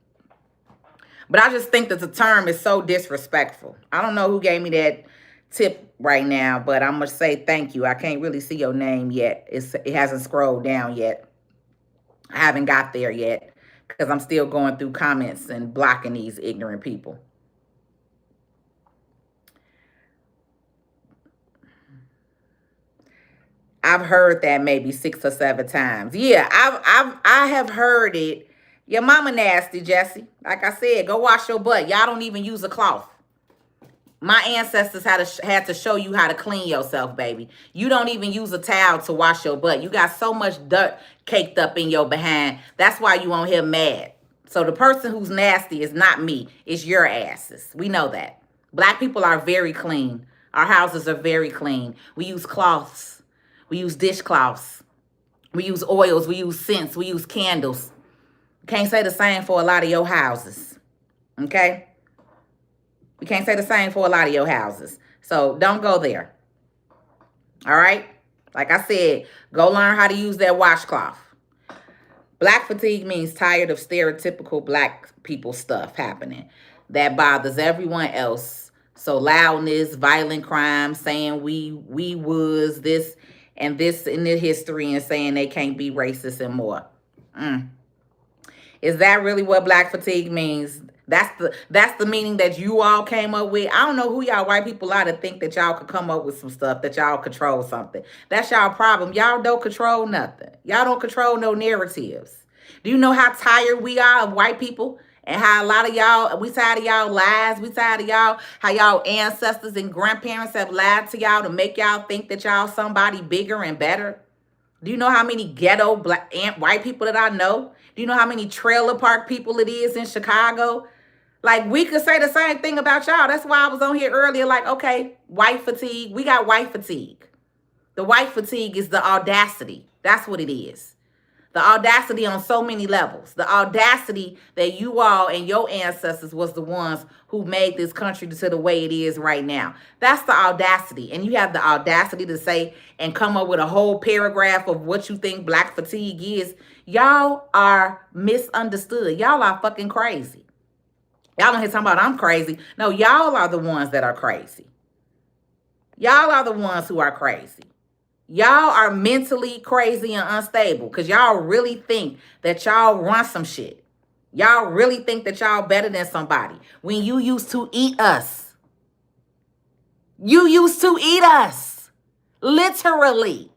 But I just think that the term is so disrespectful. I don't know who gave me that tip right now, but I'm going to say thank you. I can't really see your name yet. It hasn't scrolled down yet. I haven't got there yet because I'm still going through comments and blocking these ignorant people. I've heard that maybe 6 or 7 times. Yeah, I have heard it. Your mama nasty, Jesse. Like I said, go wash your butt. Y'all don't even use a cloth. My ancestors had to show you how to clean yourself, baby. You don't even use a towel to wash your butt. You got so much dirt caked up in your behind. That's why you on here mad. So the person who's nasty is not me. It's your asses. We know that. Black people are very clean. Our houses are very clean. We use cloths. We use dishcloths. We use oils. We use scents. We use candles. Can't say the same for a lot of your houses. Okay? We can't say the same for a lot of your houses. So don't go there. All right? Like I said, go learn how to use that washcloth. Black fatigue means tired of stereotypical black people stuff happening that bothers everyone else. So loudness, violent crime, saying we was this and this in the history and saying they can't be racist and more. Is that really what black fatigue means? That's the meaning that you all came up with. I don't know who y'all white people are to think that y'all could come up with some stuff, that y'all control something. That's y'all problem. Y'all don't control nothing. Y'all don't control no narratives. Do you know how tired we are of white people? And how a lot of y'all, we tired of y'all lies. We tired of y'all, how y'all ancestors and grandparents have lied to y'all to make y'all think that y'all somebody bigger and better. Do you know how many ghetto black white people that I know? Do you know how many trailer park people it is in Chicago? Like, we could say the same thing about y'all. That's why I was on here earlier like, okay, white fatigue. We got white fatigue. The white fatigue is the audacity. That's what it is. The audacity on so many levels. The audacity that you all and your ancestors was the ones who made this country to the way it is right now. That's the audacity. And you have the audacity to say and come up with a whole paragraph of what you think black fatigue is. Y'all are misunderstood. Y'all are fucking crazy. Y'all don't hear talking about I'm crazy. No, y'all are the ones that are crazy. Y'all are the ones who are crazy. Y'all are mentally crazy and unstable because y'all really think that y'all run some shit. Y'all really think that y'all better than somebody when you used to eat us. You used to eat us. Literally.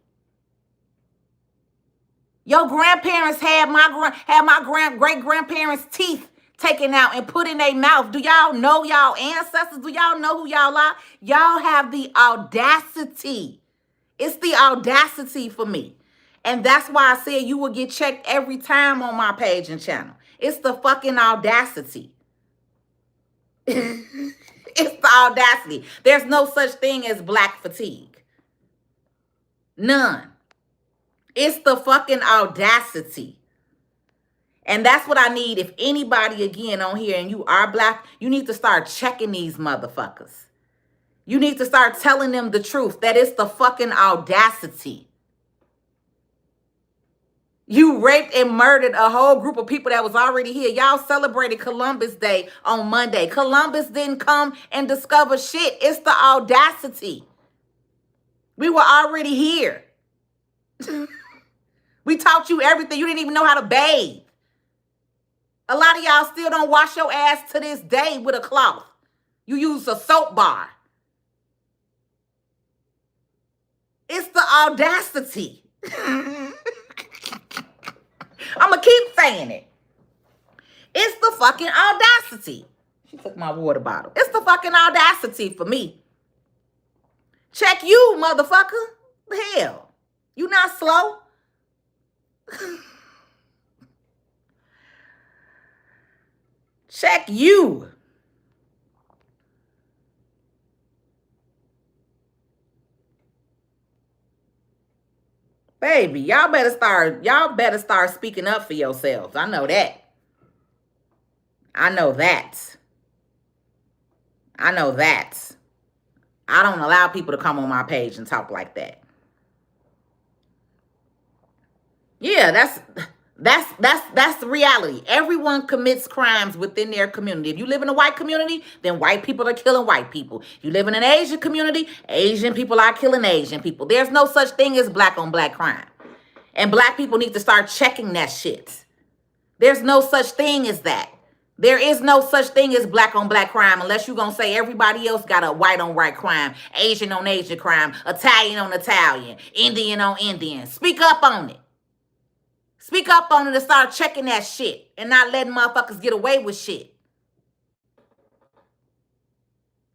Your grandparents had my great-grandparents' teeth taken out and put in their mouth. Do y'all know y'all ancestors? Do y'all know who y'all are? Y'all have the audacity. It's the audacity for me. And that's why I said you will get checked every time on my page and channel. It's the fucking audacity. It's the audacity. There's no such thing as black fatigue. None. It's the fucking audacity. And that's what I need. If anybody again on here and you are black, you need to start checking these motherfuckers. You need to start telling them the truth. That is the fucking audacity. You raped and murdered a whole group of people that was already here. Y'all celebrated Columbus Day on Monday. Columbus didn't come and discover shit. It's the audacity. We were already here. We taught you everything. You didn't even know how to bathe. A lot of y'all still don't wash your ass to this day with a cloth. You use a soap bar. It's the audacity. I'm going to keep saying it. It's the fucking audacity. She took my water bottle. It's the fucking audacity for me. Check you, motherfucker. The hell? You not slow? Check you. Baby, y'all better start speaking up for yourselves. I know that. I know that. I know that. I don't allow people to come on my page and talk like that. Yeah, that's the reality. Everyone commits crimes within their community. If you live in a white community, then white people are killing white people. You live in an Asian community, Asian people are killing Asian people. There's no such thing as black on black crime. And black people need to start checking that shit. There's no such thing as that. There is no such thing as black on black crime unless you're going to say everybody else got a white on white crime, Asian on Asian crime, Italian on Italian, Indian on Indian. Speak up on it. Speak up on it and start checking that shit and not letting motherfuckers get away with shit.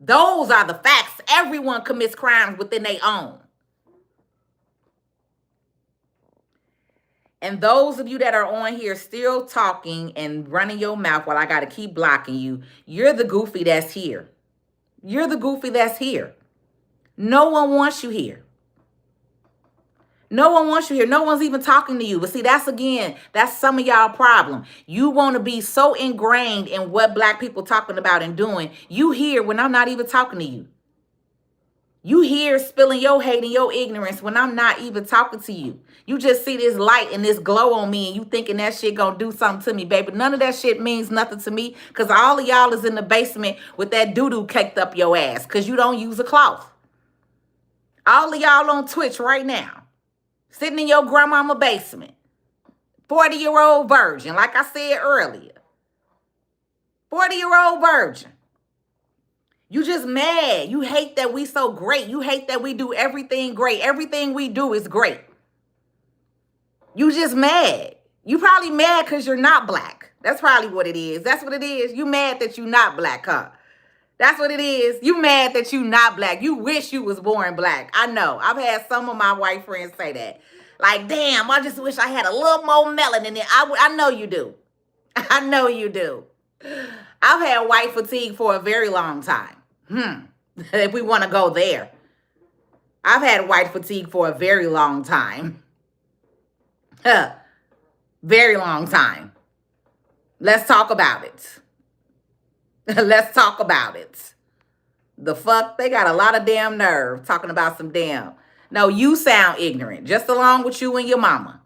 Those are the facts. Everyone commits crimes within their own. And those of you that are on here still talking and running your mouth while I got to keep blocking you, you're the goofy that's here. You're the goofy that's here. No one wants you here. No one wants you here. No one's even talking to you. But see, that's some of y'all problem. You want to be so ingrained in what black people talking about and doing. You here when I'm not even talking to you. You here spilling your hate and your ignorance when I'm not even talking to you. You just see this light and this glow on me and you thinking that shit gonna do something to me, baby. None of that shit means nothing to me because all of y'all is in the basement with that doo-doo caked up your ass because you don't use a cloth. All of y'all on Twitch right now, sitting in your grandmama basement, 40-year-old virgin, like I said earlier. 40-year-old virgin. You just mad. You hate that we so great. You hate that we do everything great. Everything we do is great. You just mad. You probably mad because you're not black. That's probably what it is. That's what it is. You mad that you're not black, huh? That's what it is. You mad that you not black. You wish you was born black. I know. I've had some of my white friends say that. Like, damn, I just wish I had a little more melanin in it. I know you do. I know you do. I've had white fatigue for a very long time. If we want to go there. I've had white fatigue for a very long time. Very long time. Let's talk about it. Let's talk about it. The fuck? They got a lot of damn nerve talking about some damn. No, you sound ignorant. Just along with you and your mama.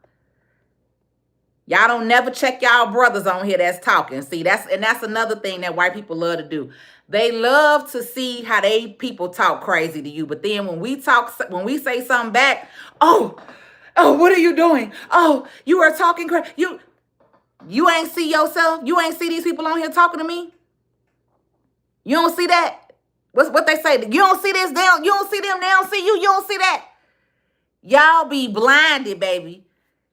Y'all don't never check y'all brothers on here that's talking. See, that's another thing that white people love to do. They love to see how they people talk crazy to you. But then when we say something back, oh, what are you doing? Oh, you are talking crazy. You ain't see yourself. You ain't see these people on here talking to me. You don't see that? What they say? You don't see this down. You don't see them. They don't see you. You don't see that. Y'all be blinded, baby.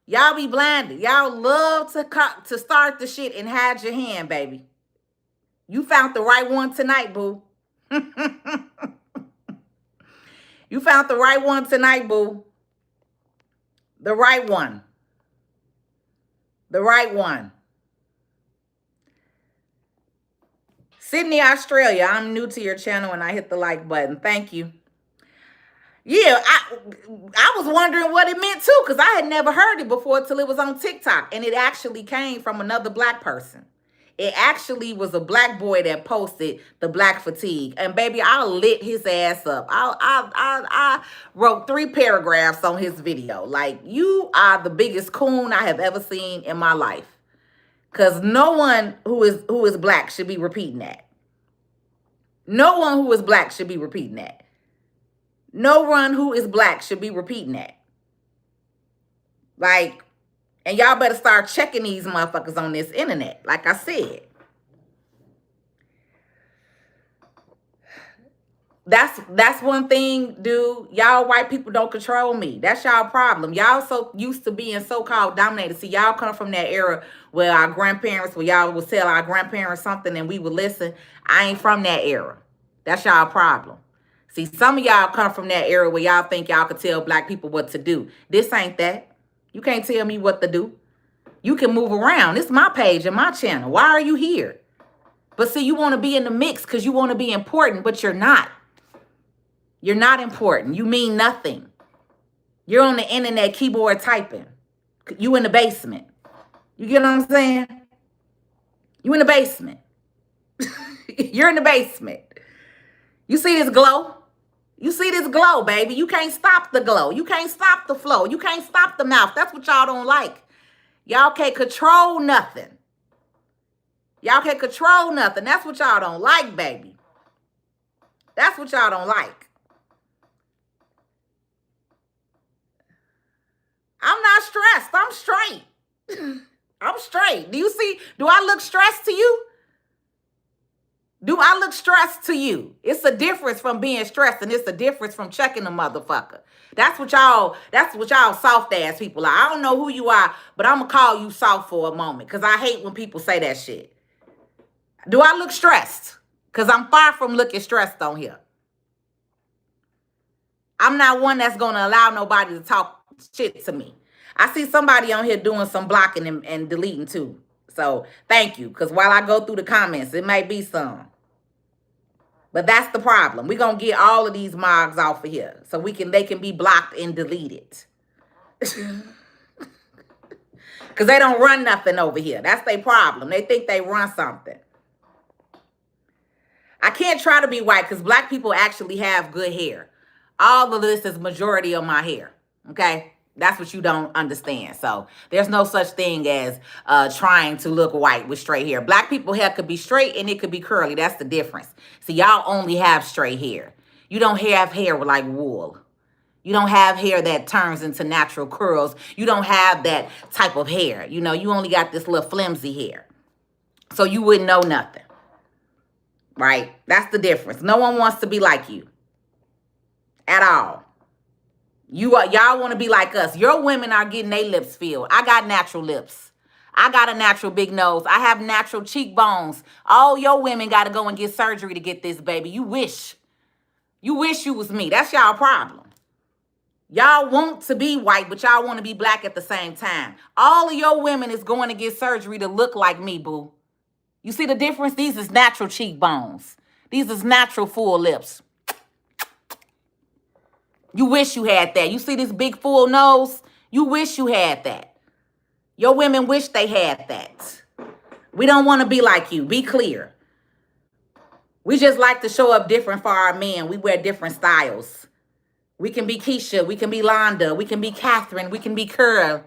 Y'all be blinded. Y'all love to start the shit and hide your hand, baby. You found the right one tonight, boo. You found the right one tonight, boo. The right one. The right one. Sydney, Australia. I'm new to your channel and I hit the like button. Thank you. Yeah, I was wondering what it meant too because I had never heard it before till it was on TikTok. And it actually came from another black person. It actually was a black boy that posted the black fatigue. And baby, I lit his ass up. I wrote 3 paragraphs on his video. Like, you are the biggest coon I have ever seen in my life. Because no one who is black should be repeating that. No one who is black should be repeating that. No one who is black should be repeating that. Like, and y'all better start checking these motherfuckers on this internet, like I said. That's one thing, dude. Y'all white people don't control me. That's y'all problem. Y'all so used to being so-called dominated. See, y'all come from that era where our grandparents, where y'all would tell our grandparents something and we would listen. I ain't from that era. That's y'all problem. See, some of y'all come from that era where y'all think y'all could tell black people what to do. This ain't that. You can't tell me what to do. You can move around. It's my page and my channel. Why are you here? But see, you want to be in the mix because you want to be important, but you're not. You're not important. You mean nothing. You're on the internet keyboard typing. You in the basement. You get what I'm saying? You in the basement. You're in the basement. You see this glow? You see this glow, baby. You can't stop the glow. You can't stop the flow. You can't stop the mouth. That's what y'all don't like. Y'all can't control nothing. Y'all can't control nothing. That's what y'all don't like, baby. That's what y'all don't like. I'm not stressed. I'm straight. I'm straight. Do I look stressed to you? Do I look stressed to you? It's a difference from being stressed, and it's a difference from checking a motherfucker. That's what y'all soft ass people are. I don't know who you are, but I'm gonna call you soft for a moment because I hate when people say that shit. Do I look stressed? Because I'm far from looking stressed on here. I'm not one that's gonna allow nobody to talk shit to me. I see somebody on here doing some blocking and deleting too. So thank you. Because while I go through the comments, it may be some. But that's the problem. We're going to get all of these mogs off of here so they can be blocked and deleted. Because they don't run nothing over here. That's their problem. They think they run something. I can't try to be white because black people actually have good hair. All of this is majority of my hair. Okay? That's what you don't understand. So there's no such thing as trying to look white with straight hair. Black people hair could be straight and it could be curly. That's the difference. So y'all only have straight hair. You don't have hair like wool. You don't have hair that turns into natural curls. You don't have that type of hair. You know, you only got this little flimsy hair. So you wouldn't know nothing. Right? That's the difference. No one wants to be like you. At all. Y'all want to be like us. Your women are getting their lips filled. I got natural lips. I got a natural big nose. I have natural cheekbones. All your women got to go and get surgery to get this, baby. You wish. You wish you was me. That's y'all problem. Y'all want to be white, but y'all want to be black at the same time. All of your women is going to get surgery to look like me, boo. You see the difference? These is natural cheekbones. These is natural full lips. You wish you had that. You see this big full nose? You wish you had that. Your women wish they had that. We don't want to be like you. Be clear. We just like to show up different for our men. We wear different styles. We can be Keisha. We can be Londa. We can be Catherine. We can be Curl.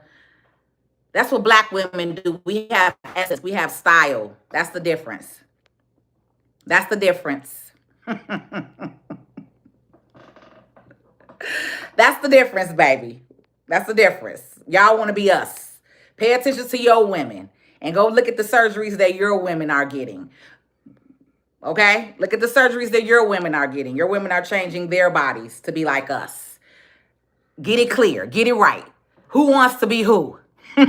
That's what black women do. We have essence. We have style. That's the difference. That's the difference. That's the difference, baby. That's the difference. Y'all want to be us. Pay attention to your women and go look at the surgeries that your women are getting. Okay? Look at the surgeries that your women are getting. Your women are changing their bodies to be like us. Get it clear. Get it right. Who wants to be who? Who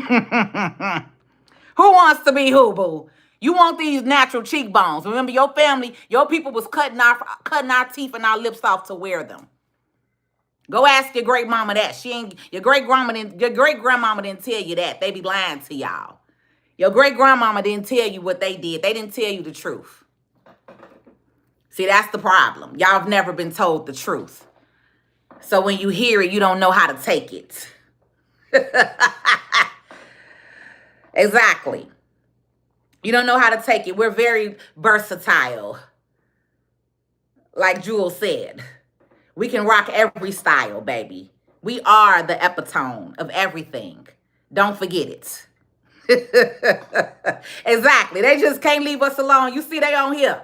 wants to be who, boo? You want these natural cheekbones. Remember, your family, your people was cutting our teeth and our lips off to wear them. Go ask your great mama that. Your great grandmama didn't tell you that. They be lying to y'all. Your great grandmama didn't tell you what they did. They didn't tell you the truth. See, that's the problem. Y'all have never been told the truth. So when you hear it, you don't know how to take it. Exactly. You don't know how to take it. We're very versatile. Like Jules said. We can rock every style, baby. We are the epitome of everything. Don't forget it. Exactly. They just can't leave us alone. You see, they on here.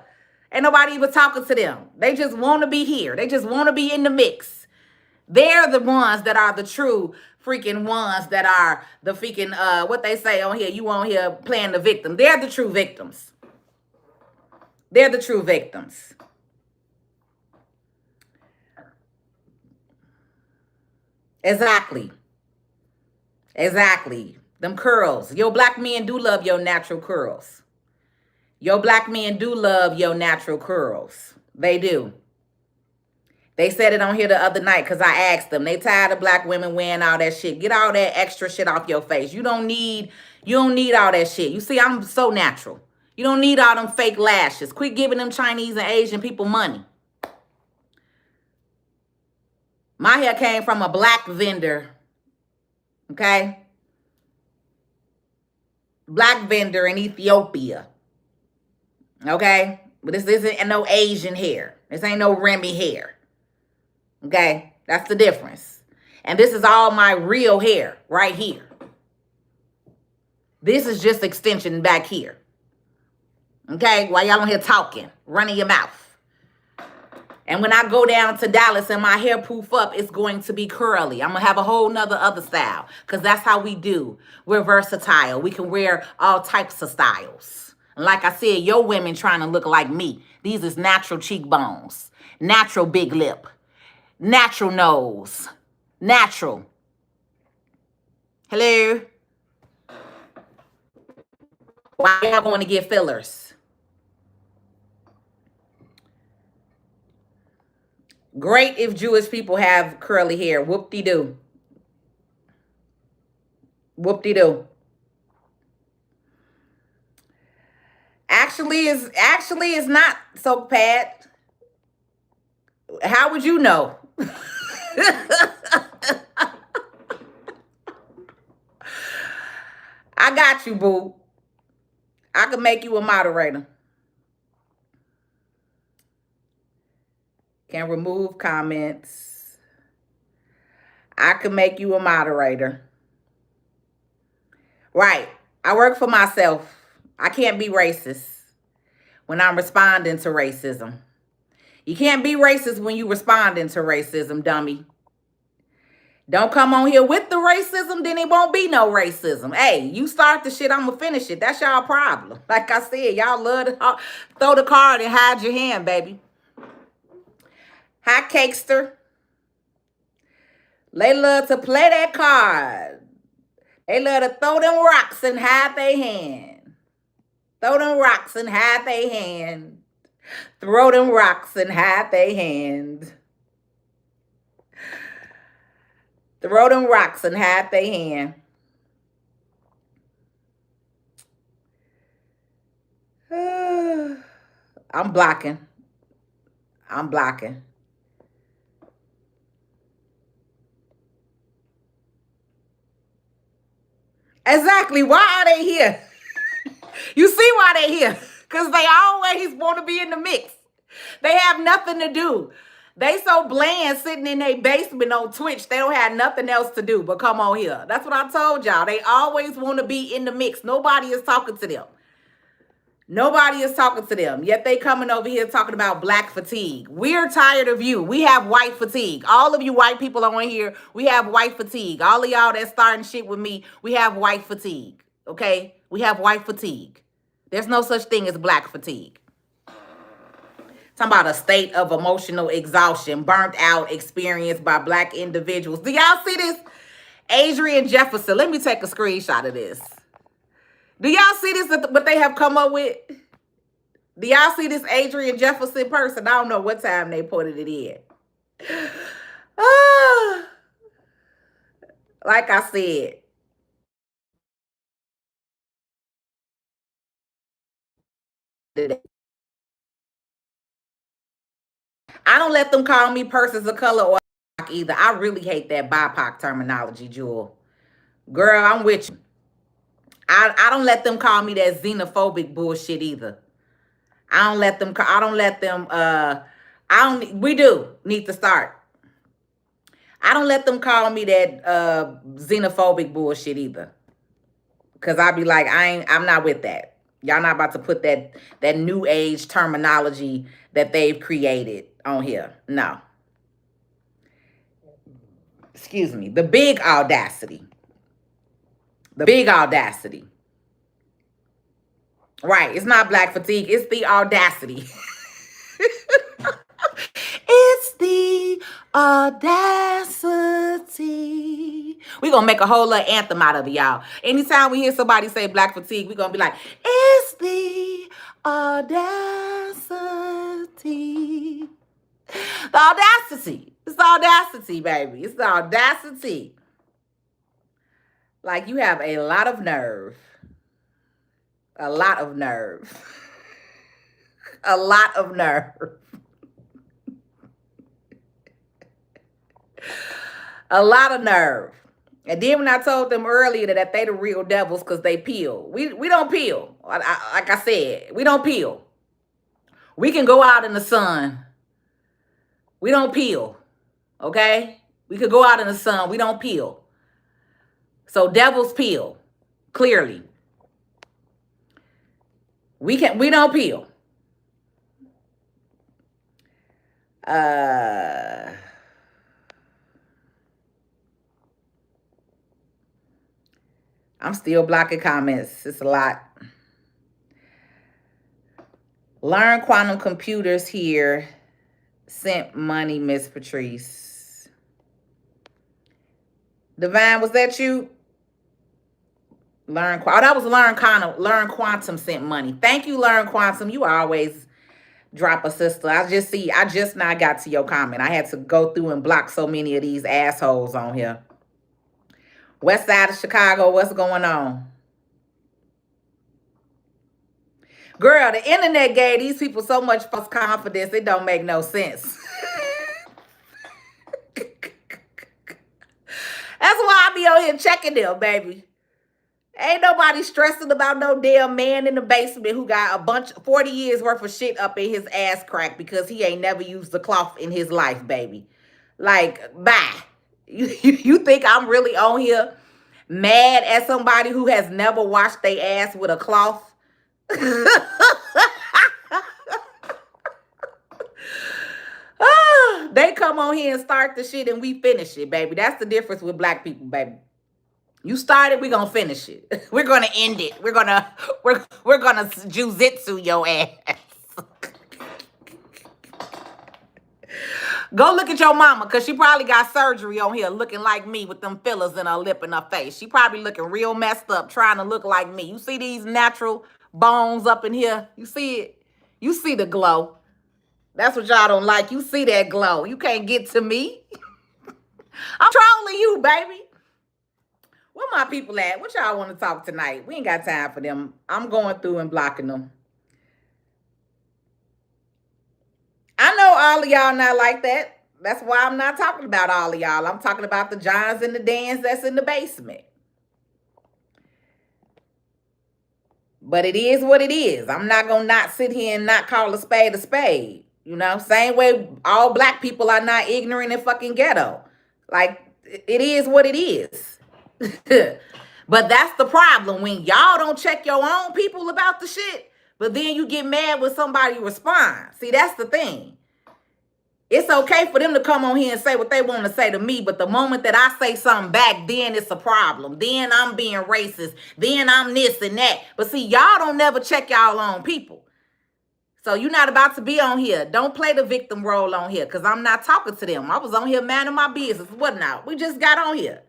Ain't nobody even talking to them. They just want to be here. They just want to be in the mix. They're the ones that are the true freaking ones that are the freaking, what they say on here, you on here playing the victim. They're the true victims. They're the true victims. Exactly. Exactly. Them curls. Your black men do love your natural curls. Your black men do love your natural curls. They do. They said it on here the other night because I asked them. They tired of black women wearing all that shit. Get all that extra shit off your face. You don't need all that shit. You see, I'm so natural. You don't need all them fake lashes. Quit giving them Chinese and Asian people money. My hair came from a black vendor. Okay? Black vendor in Ethiopia. Okay? But this isn't no Asian hair. This ain't no Remy hair. Okay? That's the difference. And this is all my real hair right here. This is just extension back here. Okay? While y'all on here talking, running your mouth. And when I go down to Dallas and my hair poof up, it's going to be curly. I'm going to have a whole nother other style because that's how we do. We're versatile. We can wear all types of styles. And like I said, your women trying to look like me. These is natural cheekbones, natural big lip, natural nose, natural. Hello? Why y'all going to get fillers? Great if Jewish people have curly hair. Whoop-de-doo. Whoop-de-doo. Actually is not so bad. How would you know? I got you, boo. I can make you a moderator. Can remove comments. I can make you a moderator. Right. I work for myself. I can't be racist when I'm responding to racism. You can't be racist when you responding to racism, dummy. Don't come on here with the racism, then it won't be no racism. Hey, you start the shit, I'm going to finish it. That's y'all problem. Like I said, y'all love to throw the card and hide your hand, baby. Hi, Cakester. They love to play that card. They love to throw them rocks and hide their hand. Throw them rocks and hide their hand. Throw them rocks and hide their hand. Throw them rocks and hide their hand. I'm blocking. I'm blocking. Exactly. Why are they here? You see why they here? Because they always want to be in the mix. They have nothing to do. They so bland sitting in their basement on Twitch. They don't have nothing else to do but come on here. That's what I told y'all. They always want to be in the mix. Nobody is talking to them. Nobody is talking to them. Yet they coming over here talking about black fatigue. We're tired of you. We have white fatigue. All of you white people on here, we have white fatigue. All of y'all that's starting shit with me, we have white fatigue. Okay? We have white fatigue. There's no such thing as black fatigue. Talking about a state of emotional exhaustion, burnt out, experienced by black individuals. Do y'all see this? Adrian Jefferson. Let me take a screenshot of this. Do y'all see this, what they have come up with? Do y'all see this Adrian Jefferson person? I don't know what time they put it in. Like I said. I don't let them call me persons of color or either. I really hate that BIPOC terminology, Jewel. Girl, I'm with you. I don't let them call me that xenophobic bullshit either. We do need to start. I don't let them call me that xenophobic bullshit either. Cause I be like, I'm not with that. Y'all not about to put that new age terminology that they've created on here. No. Excuse me. The big audacity. The big audacity. Right. It's not black fatigue. It's the audacity. It's the audacity. We're going to make a whole little anthem out of it, y'all. Anytime we hear somebody say black fatigue, we're going to be like, it's the audacity. The audacity. It's the audacity, baby. It's the audacity. Like, you have a lot of nerve. A lot of nerve. A lot of nerve. A lot of nerve. And then when I told them earlier that they the real devils because they peel. We don't peel. Like I said, we don't peel. We can go out in the sun. We don't peel. Okay? We could go out in the sun. We don't peel. So devils peel. Clearly. We don't peel. I'm still blocking comments. It's a lot. Learn Quantum Computers here. Sent money, Miss Patrice. Divine, was that you? Learn Quantum. Oh, that was Learn Quantum. Learn Quantum sent money. Thank you, Learn Quantum. You always drop a sister. I just now got to your comment. I had to go through and block so many of these assholes on here. West side of Chicago, what's going on? Girl, the internet gave these people so much false confidence, it don't make no sense. That's why I be on here checking them, baby. Ain't nobody stressing about no damn man in the basement who got a bunch, 40 years worth of shit up in his ass crack because he ain't never used a cloth in his life, baby. Like, bye. You think I'm really on here mad at somebody who has never washed their ass with a cloth? They come on here and start the shit and we finish it, baby. That's the difference with black people, baby. You started, we're gonna finish it. We're gonna end it. We're gonna jujitsu your ass. Go look at your mama, because she probably got surgery on here looking like me with them fillers in her lip and her face. She probably looking real messed up trying to look like me. You see these natural bones up in here? You see it? You see the glow. That's what y'all don't like. You see that glow. You can't get to me. I'm trolling you, baby. Where my people at? What y'all want to talk tonight? We ain't got time for them. I'm going through and blocking them. I know all of y'all not like that. That's why I'm not talking about all of y'all. I'm talking about the Johns and the Dans that's in the basement. But it is what it is. I'm not going to not sit here and not call a spade a spade. You know, same way all black people are not ignorant and fucking ghetto. Like, it is what it is. But that's the problem. When y'all don't check your own people about the shit, but then you get mad when somebody responds. See, that's the thing. It's okay for them to come on here and say what they want to say to me, but the moment that I say something back, then it's a problem. Then I'm being racist. Then I'm this and that. But see, y'all don't never check y'all own people. So you're not about to be on here. Don't play the victim role on here, because I'm not talking to them. I was on here minding my business. What now? We just got on here.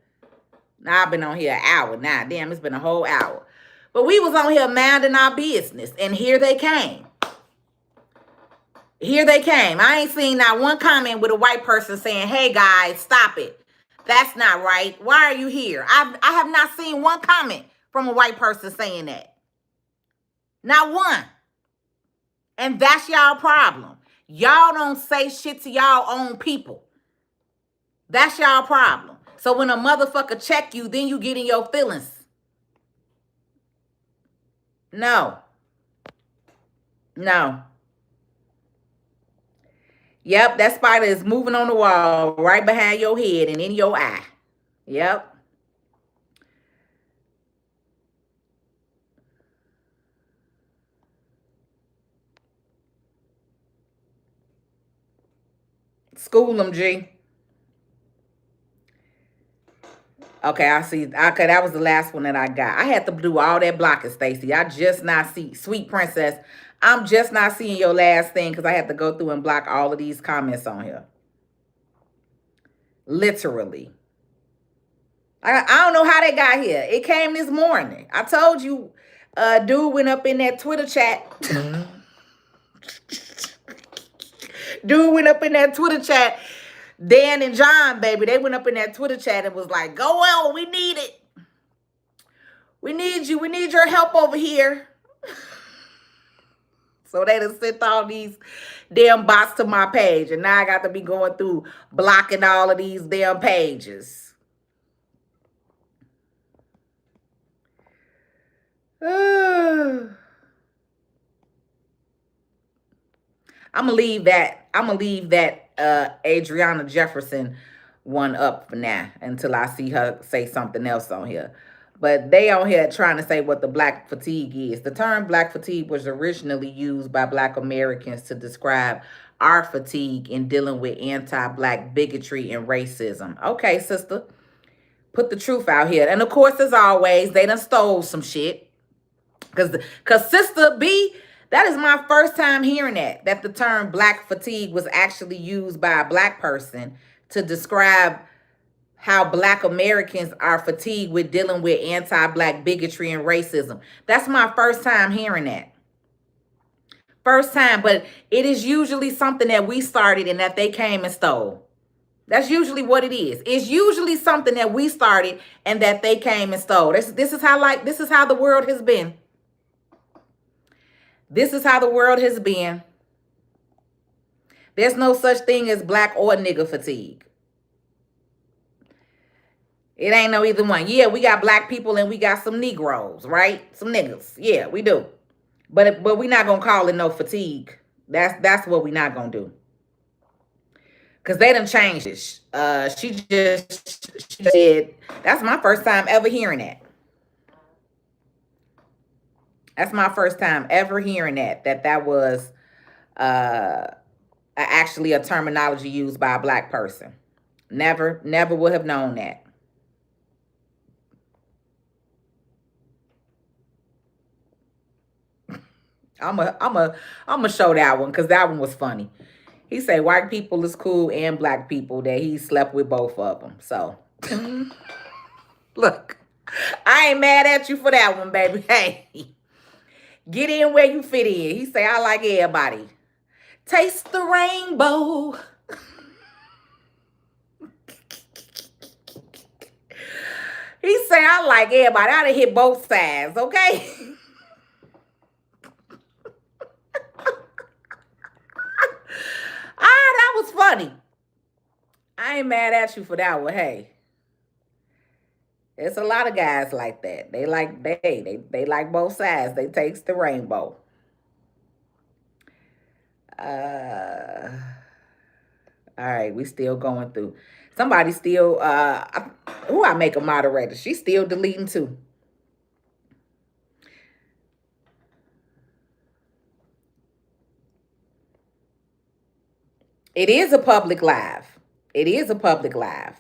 Now I've been on here an hour now. Damn, it's been a whole hour. But we was on here minding our business, and here they came. Here they came. I ain't seen not one comment with a white person saying, hey, guys, stop it. That's not right. Why are you here? I have not seen one comment from a white person saying that. Not one. And that's y'all problem. Y'all don't say shit to y'all own people. That's y'all problem. So when a motherfucker check you, then you get in your feelings. No. No. Yep, that spider is moving on the wall right behind your head and in your eye. Yep. School them, G. Okay, I see. Okay, that was the last one that I got. I had to do all that blocking, Stacy. I just not see. Sweet Princess, I'm just not seeing your last thing because I had to go through and block all of these comments on here. Literally. I don't know how they got here. It came this morning. I told you, dude went up in that Twitter chat. Dude went up in that Twitter chat. Dan and John, baby, they went up in that Twitter chat and was like, go on, we need it. We need you. We need your help over here. So they done sent all these damn bots to my page. And now I got to be going through blocking all of these damn pages. I'm gonna leave that Adriana Jefferson one up for now until I see her say something else on here. But they on here trying to say what the black fatigue is. The term black fatigue was originally used by Black Americans to describe our fatigue in dealing with anti-black bigotry and racism. Okay, sister, put the truth out here. And of course, as always, they done stole some shit. Cause Sister B, That is my first time hearing that the term black fatigue was actually used by a black person to describe how black Americans are fatigued with dealing with anti-black bigotry and racism. That's my first time hearing that. First time, but it is usually something that we started and that they came and stole. That's usually what it is. It's usually something that we started and that they came and stole. This is how the world has been. This is how the world has been. There's no such thing as black or nigger fatigue. It ain't no either one. Yeah, we got black people and we got some Negroes, right? Some niggas. Yeah, we do. But we not gonna call it no fatigue. That's what we not gonna do. Cause they done changed it. She said that's my first time ever hearing that. That's my first time ever hearing that was actually a terminology used by a black person. Never would have known that. I'm a show that one because that one was funny. He say white people is cool and black people, that he slept with both of them. So, look, I ain't mad at you for that one, baby. Hey, get in where you fit in. He say I like everybody. Taste the rainbow. He say I like everybody. I done hit both sides, okay? That was funny. I ain't mad at you for that one. Hey, there's a lot of guys like that. They like they like both sides. They takes the rainbow. All right, we still going through. Somebody still who I make a moderator. She's still deleting too. It is a public live. It is a public live.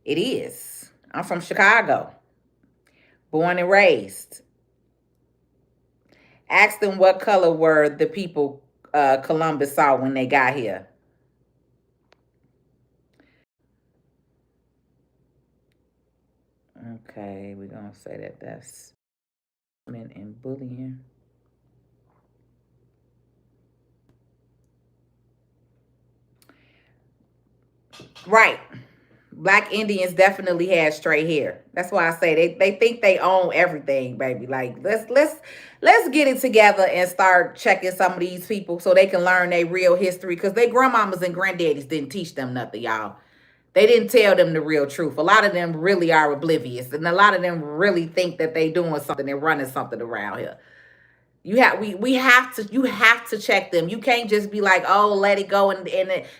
It is. I'm from Chicago. Born and raised. Ask them what color were the people Columbus saw when they got here. Okay, we're going to say that's and bullying. Right. Black Indians definitely had straight hair. That's why I say they think they own everything, baby. Like let's get it together and start checking some of these people so they can learn their real history, because their grandmamas and granddaddies didn't teach them nothing, y'all. They didn't tell them the real truth. A lot of them really are oblivious, and a lot of them really think that they doing something and running something around here. You have you have to check them. You can't just be like, oh, let it go and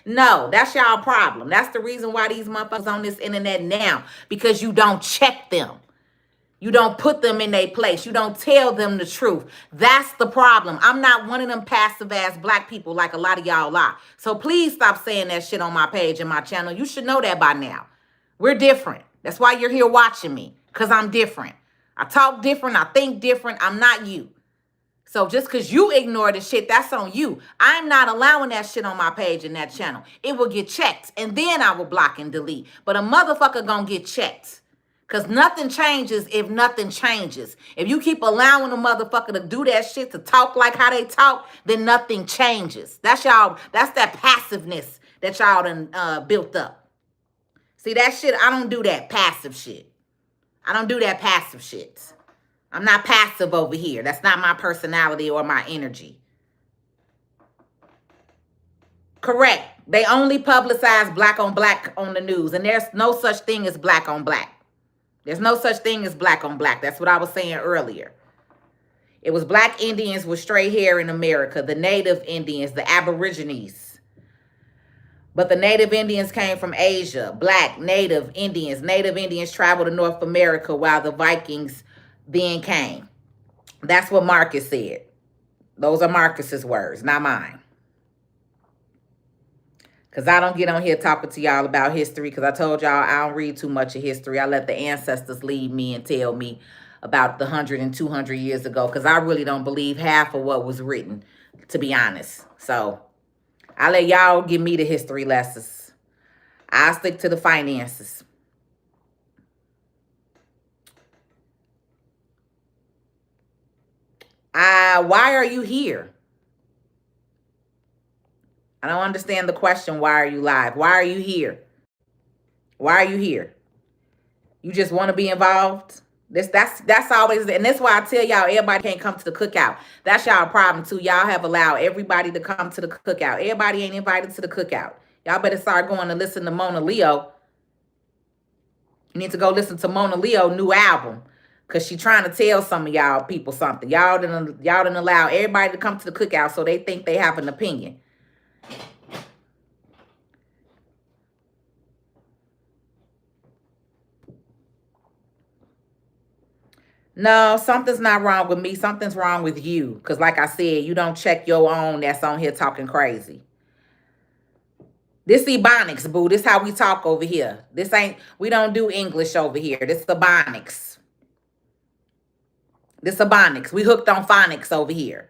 no, that's y'all problem. That's the reason why these motherfuckers on this internet now, because you don't check them. You don't put them in their place. You don't tell them the truth. That's the problem. I'm not one of them passive ass black people like a lot of y'all are. So please stop saying that shit on my page and my channel. You should know that by now. We're different. That's why you're here watching me, because I'm different. I talk different. I think different. I'm not you. So just because you ignore the shit, that's on you. I'm not allowing that shit on my page and that channel. It will get checked, and then I will block and delete. But a motherfucker gonna get checked. Because nothing changes if nothing changes. If you keep allowing a motherfucker to do that shit, to talk like how they talk, then nothing changes. That's that passiveness that y'all done built up. See, that shit, I don't do that passive shit. I don't do that passive shit. I'm not passive over here. That's not my personality or my energy. Correct. They only publicize black on black on the news, and there's no such thing as black on black. There's no such thing as black on black. That's what I was saying earlier. It was black Indians with straight hair in America, the native Indians, the Aborigines. But the native Indians came from Asia. Black native Indians traveled to North America while the Vikings then came. That's what Marcus said. Those are Marcus's words, not mine. Because I don't get on here talking to y'all about history, because I told y'all I don't read too much of history. I let the ancestors lead me and tell me about the 100 and 200 years ago, because I really don't believe half of what was written, to be honest. So I let y'all give me the history lessons. I stick to the finances. Why are you here? I don't understand the question. Why are you live? Why are you here? Why are you here? You just want to be involved? That's always, and that's why I tell y'all everybody can't come to the cookout. That's y'all problem too. Y'all have allowed everybody to come to the cookout. Everybody ain't invited to the cookout. Y'all better start going to listen to Mona Leo. You need to go listen to Mona Leo new album, cause she trying to tell some of y'all people something. Y'all didn't allow everybody to come to the cookout, so they think they have an opinion. No, something's not wrong with me. Something's wrong with you. Because like I said, you don't check your own that's on here talking crazy. This Ebonics, boo. This how we talk over here. We don't do English over here. This Ebonics. This Ebonics. We hooked on phonics over here.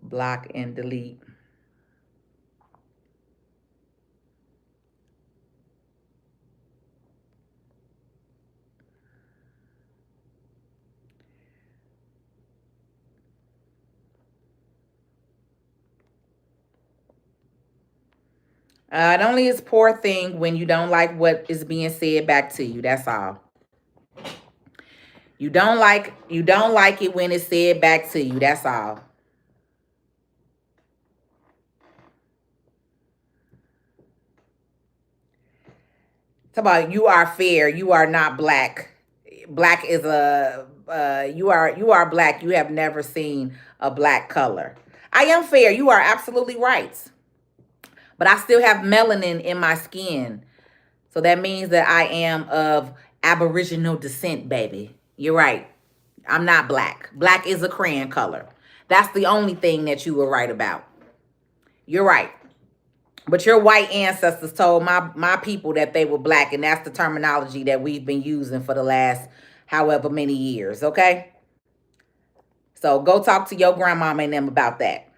Block and delete. It only is poor thing when you don't like what is being said back to you. That's all. You don't like it when it's said back to you. That's all. Talk about you are fair. You are not black. Black is you are black. You have never seen a black color. I am fair. You are absolutely right. But I still have melanin in my skin. So that means that I am of Aboriginal descent, baby. You're right. I'm not black. Black is a crayon color. That's the only thing that you were right about. You're right. But your white ancestors told my people that they were black, and that's the terminology that we've been using for the last however many years, okay? So go talk to your grandmama and them about that.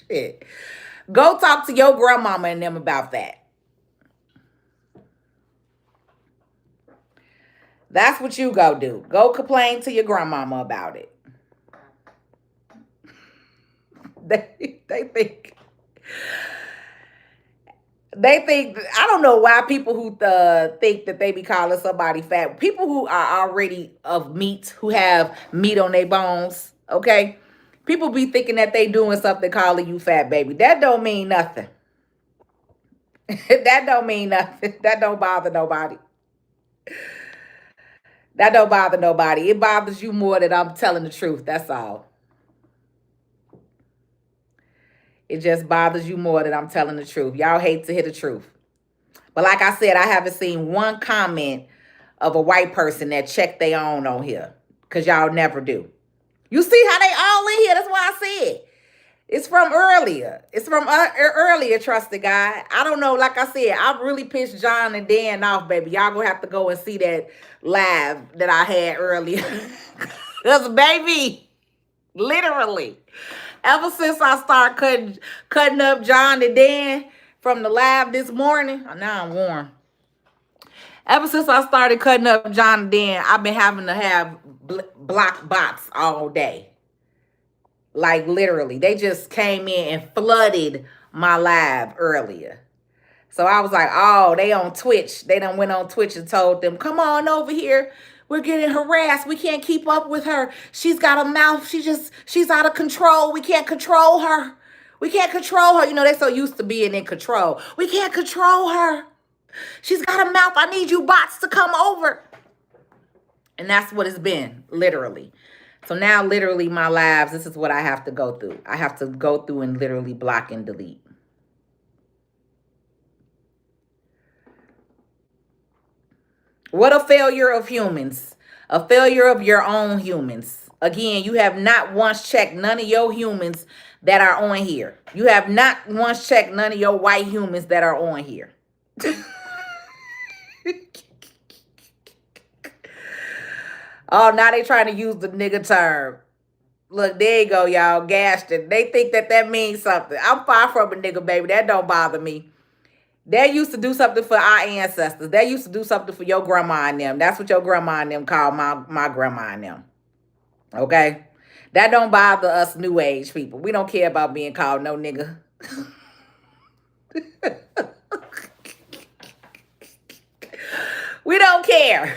Shit. Go talk to your grandmama and them about that. That's what you go do. Go complain to your grandmama about it. They think I don't know why people who think that they be calling somebody fat, people who are already of meat, who have meat on their bones, okay? People be thinking that they doing something calling you fat, baby. That don't mean nothing. That don't mean nothing. That don't bother nobody. That don't bother nobody. It bothers you more that I'm telling the truth. That's all. It just bothers you more that I'm telling the truth. Y'all hate to hear the truth. But like I said, I haven't seen one comment of a white person that checked their own on here. Because y'all never do. You see how they all in here? That's why I said. It's from earlier. It's from earlier, trusted guy. I don't know. Like I said, I really pissed John and Dan off, baby. Y'all gonna have to go and see that live that I had earlier. Because, baby, literally, ever since I started cutting up John and Dan from the live this morning, now I'm warm. Ever since I started cutting up John and Dan, I've been having to have block bots all day. Like, literally. They just came in and flooded my live earlier. So I was like, oh, they on Twitch. They done went on Twitch and told them, come on over here. We're getting harassed. We can't keep up with her. She's got a mouth. She's out of control. We can't control her. We can't control her. You know, they're so used to being in control. We can't control her. She's got a mouth. I need you bots to come over. And that's what it's been, literally. So now, literally, my lives, this is what I have to go through. I have to go through and literally block and delete. What a failure of humans. A failure of your own humans. Again, you have not once checked none of your humans that are on here. You have not once checked none of your white humans that are on here. Oh, now they trying to use the nigga term. Look, there you go, y'all. Gashed it. They think that means something. I'm far from a nigga, baby. That don't bother me. They used to do something for our ancestors. They used to do something for your grandma and them. That's what your grandma and them call my grandma and them. Okay? That don't bother us new age people. We don't care about being called no nigga. We don't care.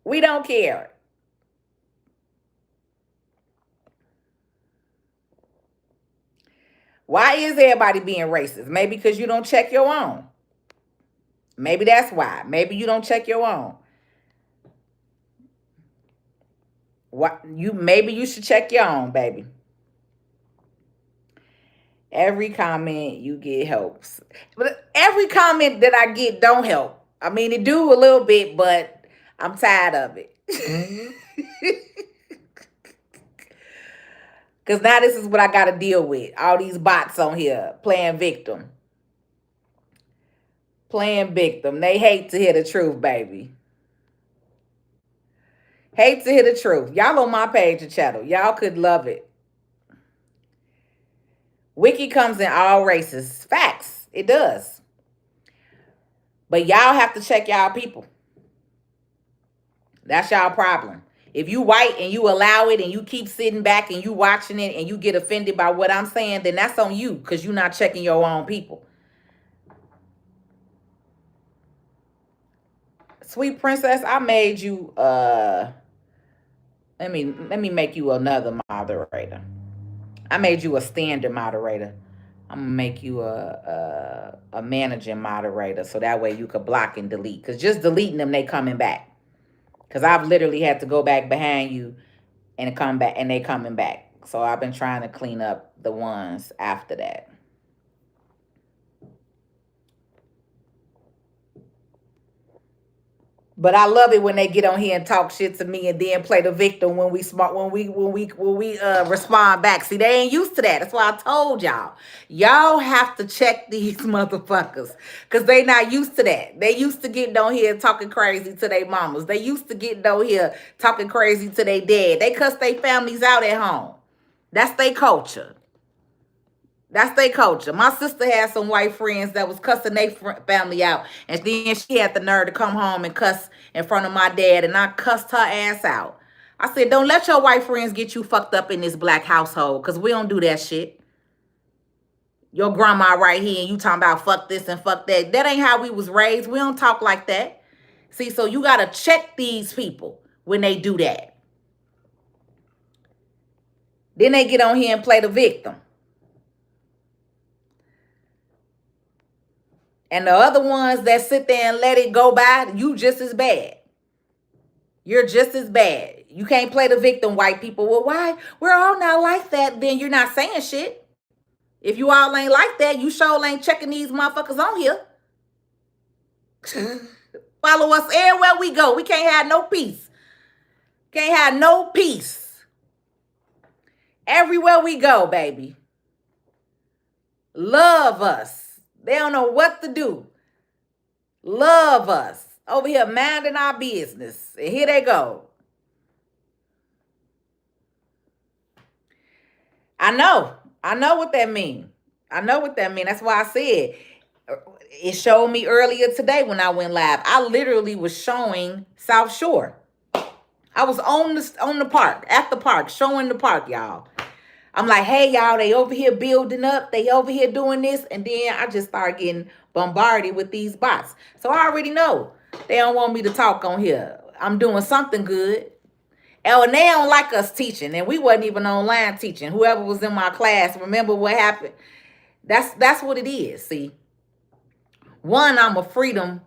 We don't care. Why is everybody being racist? Maybe because you don't check your own. Maybe that's why. Maybe you don't check your own. Maybe you should check your own, baby. Every comment you get helps. But every comment that I get don't help. I mean, it do a little bit, but I'm tired of it. Because now this is what I got to deal with. All these bots on here playing victim. Playing victim. They hate to hear the truth, baby. Hate to hear the truth. Y'all on my page of channel. Y'all could love it. Wiki comes in all races. Facts. It does. But y'all have to check y'all people. That's y'all problem. If you white and you allow it and you keep sitting back and you watching it and you get offended by what I'm saying, then that's on you because you're not checking your own people. Sweet princess, I made you let me make you another moderator. I made you a standard moderator. I'm gonna make you a managing moderator so that way you could block and delete. Because just deleting them, they coming back. Because I've literally had to go back behind you and come back, and they coming back. So I've been trying to clean up the ones after that. But I love it when they get on here and talk shit to me and then play the victim when we respond back. See, they ain't used to that. That's why I told y'all. Y'all have to check these motherfuckers because they not used to that. They used to getting on here talking crazy to their mamas. They used to getting on here talking crazy to their dad. They cuss their families out at home. That's their culture. That's their culture. My sister had some white friends that was cussing their family out. And then she had the nerve to come home and cuss in front of my dad. And I cussed her ass out. I said, don't let your white friends get you fucked up in this black household. Because we don't do that shit. Your grandma right here and you talking about fuck this and fuck that. That ain't how we was raised. We don't talk like that. See, so you got to check these people when they do that. Then they get on here and play the victim. And the other ones that sit there and let it go by, you just as bad. You're just as bad. You can't play the victim, white people. Well, why? We're all not like that. Then you're not saying shit. If you all ain't like that, you sure ain't checking these motherfuckers on here. Follow us everywhere we go. We can't have no peace. Can't have no peace. Everywhere we go, baby. Love us. They don't know what to do. Love us. Over here minding our business. And here they go. I know what that means. I know what that means. That's why I said it showed me earlier today when I went live. I literally was showing South Shore. I was on the park, at the park, showing the park, y'all. I'm like, hey, y'all, they over here building up. They over here doing this. And then I just start getting bombarded with these bots. So I already know they don't want me to talk on here. I'm doing something good. And they don't like us teaching. And we wasn't even online teaching. Whoever was in my class, remember what happened? That's what it is, see. One, I'm a freedom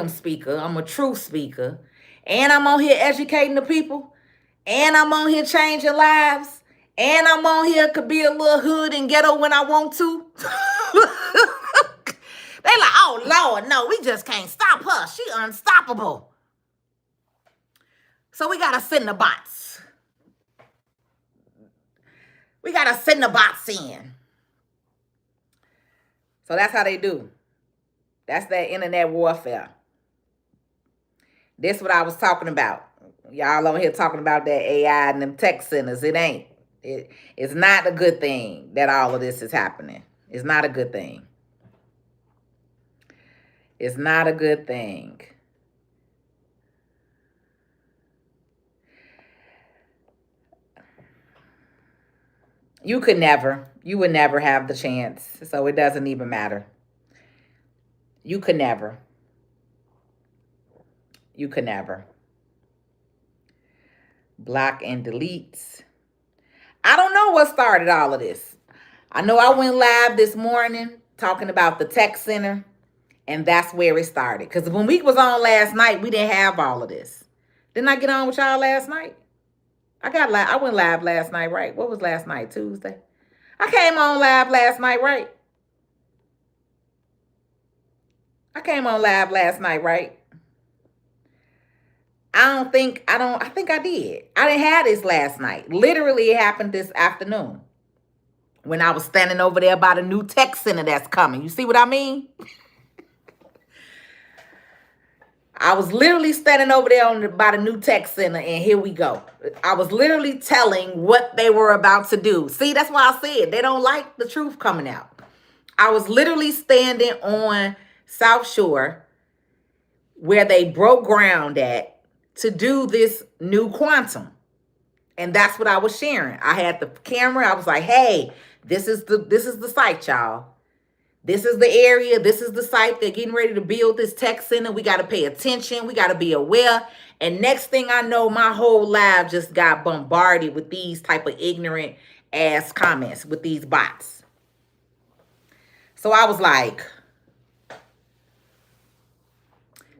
speaker. I'm a truth speaker. And I'm on here educating the people. And I'm on here changing lives. And I'm on here could be a little hood and ghetto when I want to. They like, oh, Lord, no, we just can't stop her. She unstoppable. So we got to send the bots. We got to send the bots in. So that's how they do. That's that internet warfare. This what I was talking about. Y'all on here talking about that AI and them tech centers. It ain't. It's not a good thing that all of this is happening. It's not a good thing. It's not a good thing. You would never have the chance. So it doesn't even matter. You could never. Block and delete. I don't know what started all of this. I know I went live this morning talking about the tech center, and that's where it started. Because when we was on last night, we didn't have all of this. Didn't I get on with y'all last night? I went live last night, right? What was last night? Tuesday? I came on live last night, right? I think I did. I didn't have this last night. Literally, it happened this afternoon when I was standing over there by the new tech center that's coming. You see what I mean? I was literally standing over there by the new tech center, and here we go. I was literally telling what they were about to do. See, that's why I said they don't like the truth coming out. I was literally standing on South Shore where they broke ground at to do this new quantum. And that's what I was sharing. I had the camera. I was like, hey, this is the site, y'all. This is the area. This is the site. They're getting ready to build this tech center. We got to pay attention. We got to be aware. And next thing I know, my whole live just got bombarded with these type of ignorant ass comments with these bots. So I was like,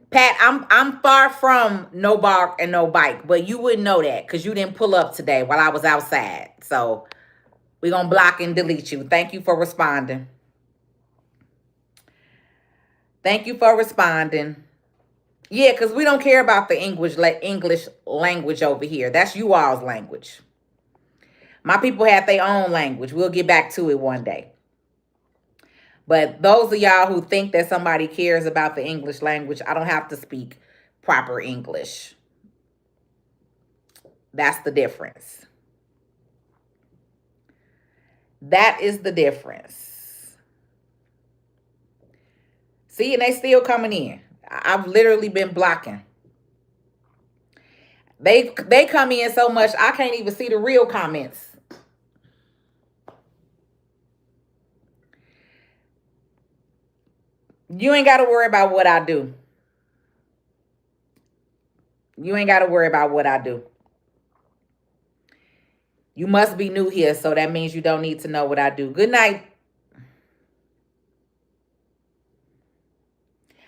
Pat, I'm far from no bark and no bite, but you wouldn't know that because you didn't pull up today while I was outside. So we're going to block and delete you. Thank you for responding. Yeah, because we don't care about the English language over here. That's you all's language. My people have their own language. We'll get back to it one day. But those of y'all who think that somebody cares about the English language, I don't have to speak proper English. That's the difference. That is the difference. See, and they still coming in. I've literally been blocking. They come in so much, I can't even see the real comments. You ain't got to worry about what I do. You must be new here, so that means you don't need to know what I do. Good night.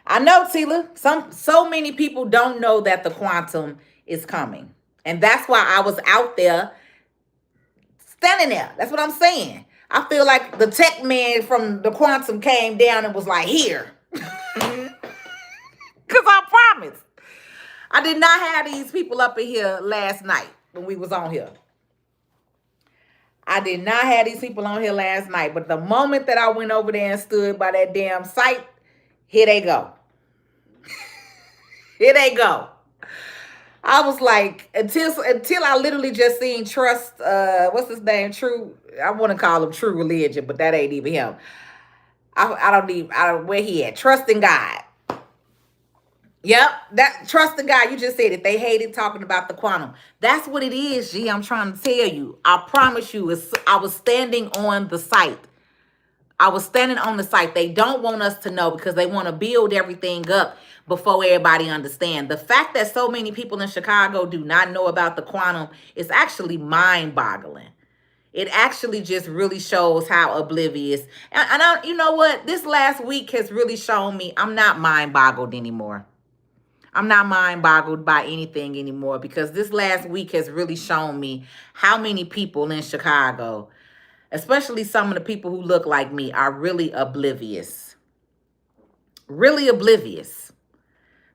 I know, Tila. So many people don't know that the quantum is coming. And that's why I was out there standing there. That's what I'm saying. I feel like the tech man from the quantum came down and was like, here. Because I promise. I did not have these people up in here last night when we was on here. I did not have these people on here last night. But the moment that I went over there and stood by that damn site, here they go. Here they go. I was like, until I literally just seen Trust, what's his name? True, I want to call him True Religion, but that ain't even him. I don't where he at. Trust in God. Yep, that trust in God. You just said it. They hated talking about the quantum. That's what it is, G. I'm trying to tell you. I promise you, I was standing on the site. They don't want us to know because they want to build everything up before everybody understand. The fact that so many people in Chicago do not know about the quantum is actually mind-boggling. It actually just really shows how oblivious. And you know what? This last week has really shown me I'm not mind-boggled anymore. I'm not mind-boggled by anything anymore because this last week has really shown me how many people in Chicago, especially some of the people who look like me, are really oblivious. Really oblivious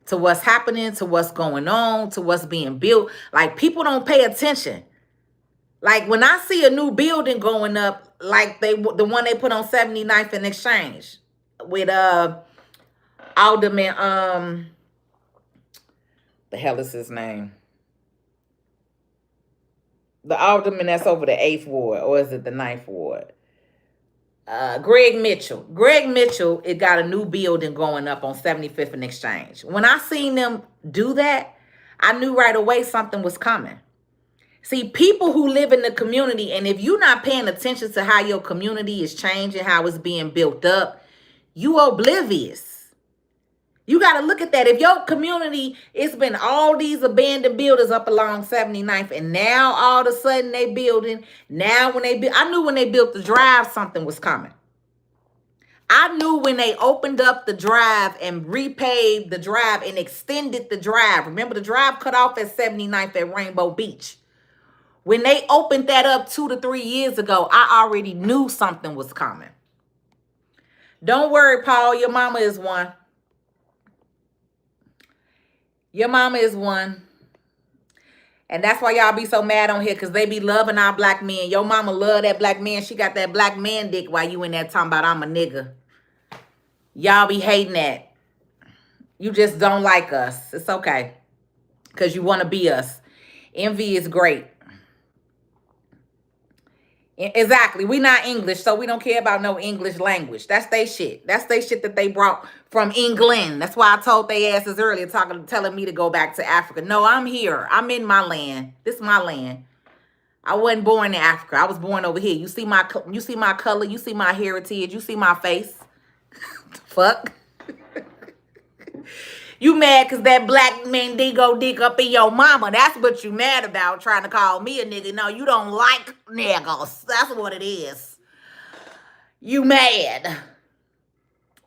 to what's happening, to what's going on, to what's being built. Like, people don't pay attention. Like, when I see a new building going up, like the one they put on 79th and Exchange with Alderman, the hell is his name? The alderman that's over the 8th ward, or is it the 9th ward? Greg Mitchell. Greg Mitchell, it got a new building going up on 75th and Exchange. When I seen them do that, I knew right away something was coming. See, people who live in the community, and if you're not paying attention to how your community is changing, how it's being built up, you oblivious. You got to look at that. If your community, it's been all these abandoned buildings up along 79th, and now all of a sudden they building. Now when they build, I knew when they built the drive, something was coming. I knew when they opened up the drive and repaved the drive and extended the drive. Remember, the drive cut off at 79th at Rainbow Beach. When they opened that up 2 to 3 years ago, I already knew something was coming. Don't worry, Paul, your mama is one. Your mama is one. And that's why y'all be so mad on here, because they be loving our black men. Your mama love that black man. She got that black man dick while you in there talking about I'm a nigga. Y'all be hating that. You just don't like us. It's okay. Because you want to be us. Envy is great. Exactly. We not English, so we don't care about no English language. That's they shit. That's they shit that they brought from England. That's why I told they asses earlier, telling me to go back to Africa. No, I'm here. I'm in my land. This is my land. I wasn't born in Africa. I was born over here. You see my color. You see my heritage. You see my face. Fuck. You mad because that black Mendigo dick up in your mama. That's what you mad about, trying to call me a nigga. No, you don't like niggas. That's what it is. You mad.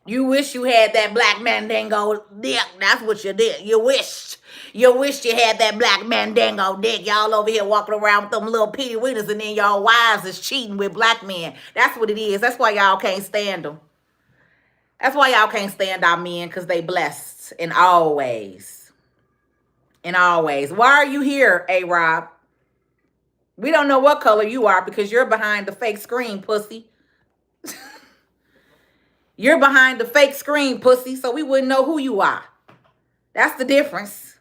You wish you had that black Mandingo dick. That's what you did. You wished. You wished you had that black Mandingo dick. Y'all over here walking around with them little pitty wieners, and then y'all wives is cheating with black men. That's what it is. That's why y'all can't stand them. That's why y'all can't stand our men, because they blessed in all ways. In all ways. Why are you here, A-Rob? We don't know what color you are because you're behind the fake screen, pussy. You're behind the fake screen, pussy, so we wouldn't know who you are. That's the difference.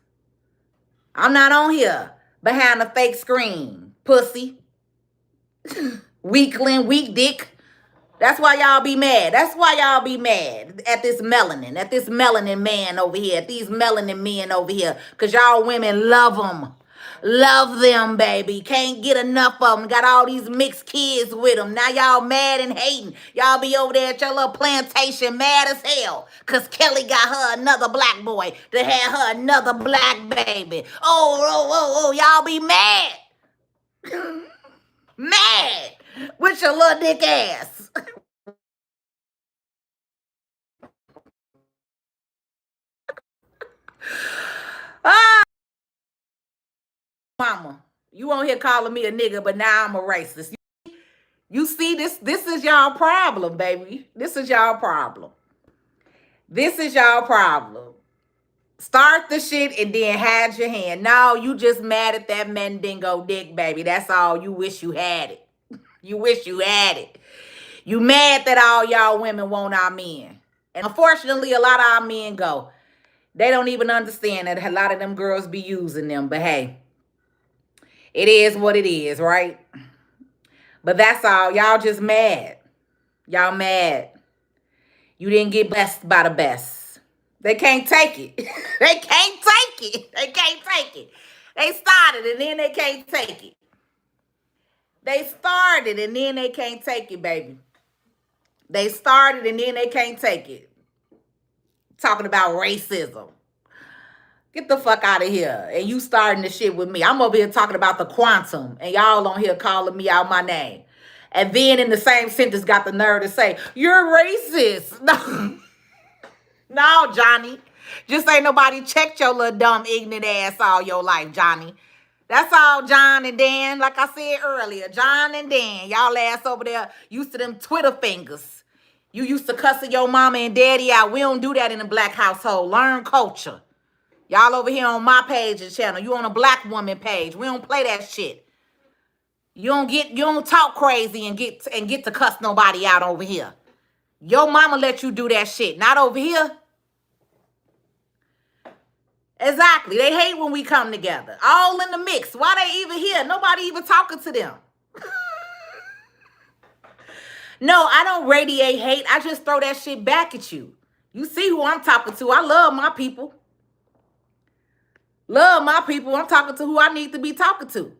I'm not on here behind the fake screen, pussy. Weakling, weak dick. That's why y'all be mad. That's why y'all be mad at this melanin man over here, at these melanin men over here. Because y'all women love them. Love them, baby. Can't get enough of them. Got all these mixed kids with them. Now y'all mad and hating. Y'all be over there at your little plantation mad as hell. Because Kelly got her another black boy to have her another black baby. Oh, y'all be mad. Mad with your little dick ass. Ah, mama, you on here calling me a nigga, but now I'm a racist. You see, this is y'all problem, baby. This is y'all problem. This is y'all problem. Start the shit and then hide your hand. No, you just mad at that Mandingo dick, baby. That's all. You wish you had it. You wish you had it. You mad that all y'all women want our men. And unfortunately, a lot of our men go. They don't even understand that a lot of them girls be using them. But hey, it is what it is, right? But that's all. Y'all just mad. Y'all mad. You didn't get blessed by the best. They can't take it. They can't take it. They can't take it. They started and then they can't take it. They started and then they can't take it, baby. They started and then they can't take it. Talking about racism. Get the fuck out of here. And you starting the shit with me. I'm over here talking about the quantum. And y'all on here calling me out my name. And then in the same sentence got the nerve to say, you're racist. No. No, Johnny. Just ain't nobody checked your little dumb ignorant ass all your life, Johnny. That's all, John and Dan. Like I said earlier, John and Dan. Y'all ass over there used to them Twitter fingers. You used to cussing your mama and daddy out. We don't do that in a black household. Learn culture. Y'all over here on my page and channel. You on a black woman page. We don't play that shit. You don't talk crazy and get to cuss nobody out over here. Your mama let you do that shit, not over here. Exactly. They hate when we come together. All in the mix. Why they even here? Nobody even talking to them. No, I don't radiate hate. I just throw that shit back at you. You see who I'm talking to. I love my people. Love my people. I'm talking to who I need to be talking to.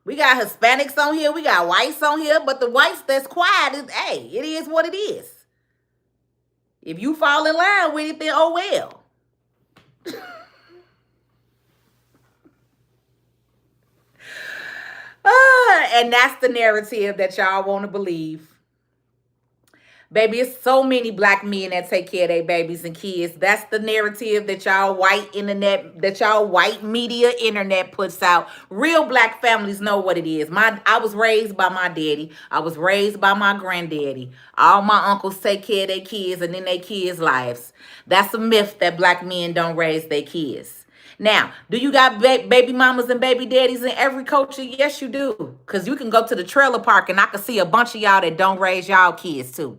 We got Hispanics on here. We got whites on here. But the whites that's quiet, hey, it is what it is. If you fall in line with it, then oh well. And that's the narrative that y'all want to believe. Baby, it's so many black men that take care of their babies and kids. That's the narrative that y'all white internet, that y'all white media internet puts out. Real black families know what it is. I was raised by my daddy. I was raised by my granddaddy. All my uncles take care of their kids and then their kids' lives. That's a myth that black men don't raise their kids. Now, do you got baby mamas and baby daddies in every culture? Yes, you do. Because you can go to the trailer park and I can see a bunch of y'all that don't raise y'all kids too.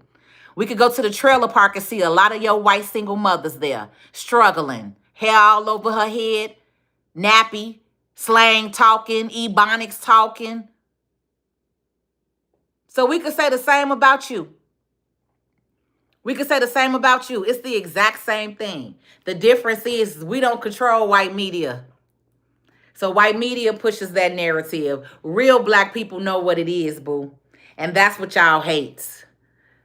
We could go to the trailer park and see a lot of your white single mothers there, struggling, hair all over her head, nappy, slang talking, ebonics talking. So we could say the same about you. We could say the same about you. It's the exact same thing. The difference is we don't control white media. So white media pushes that narrative. Real black people know what it is, boo. And that's what y'all hate.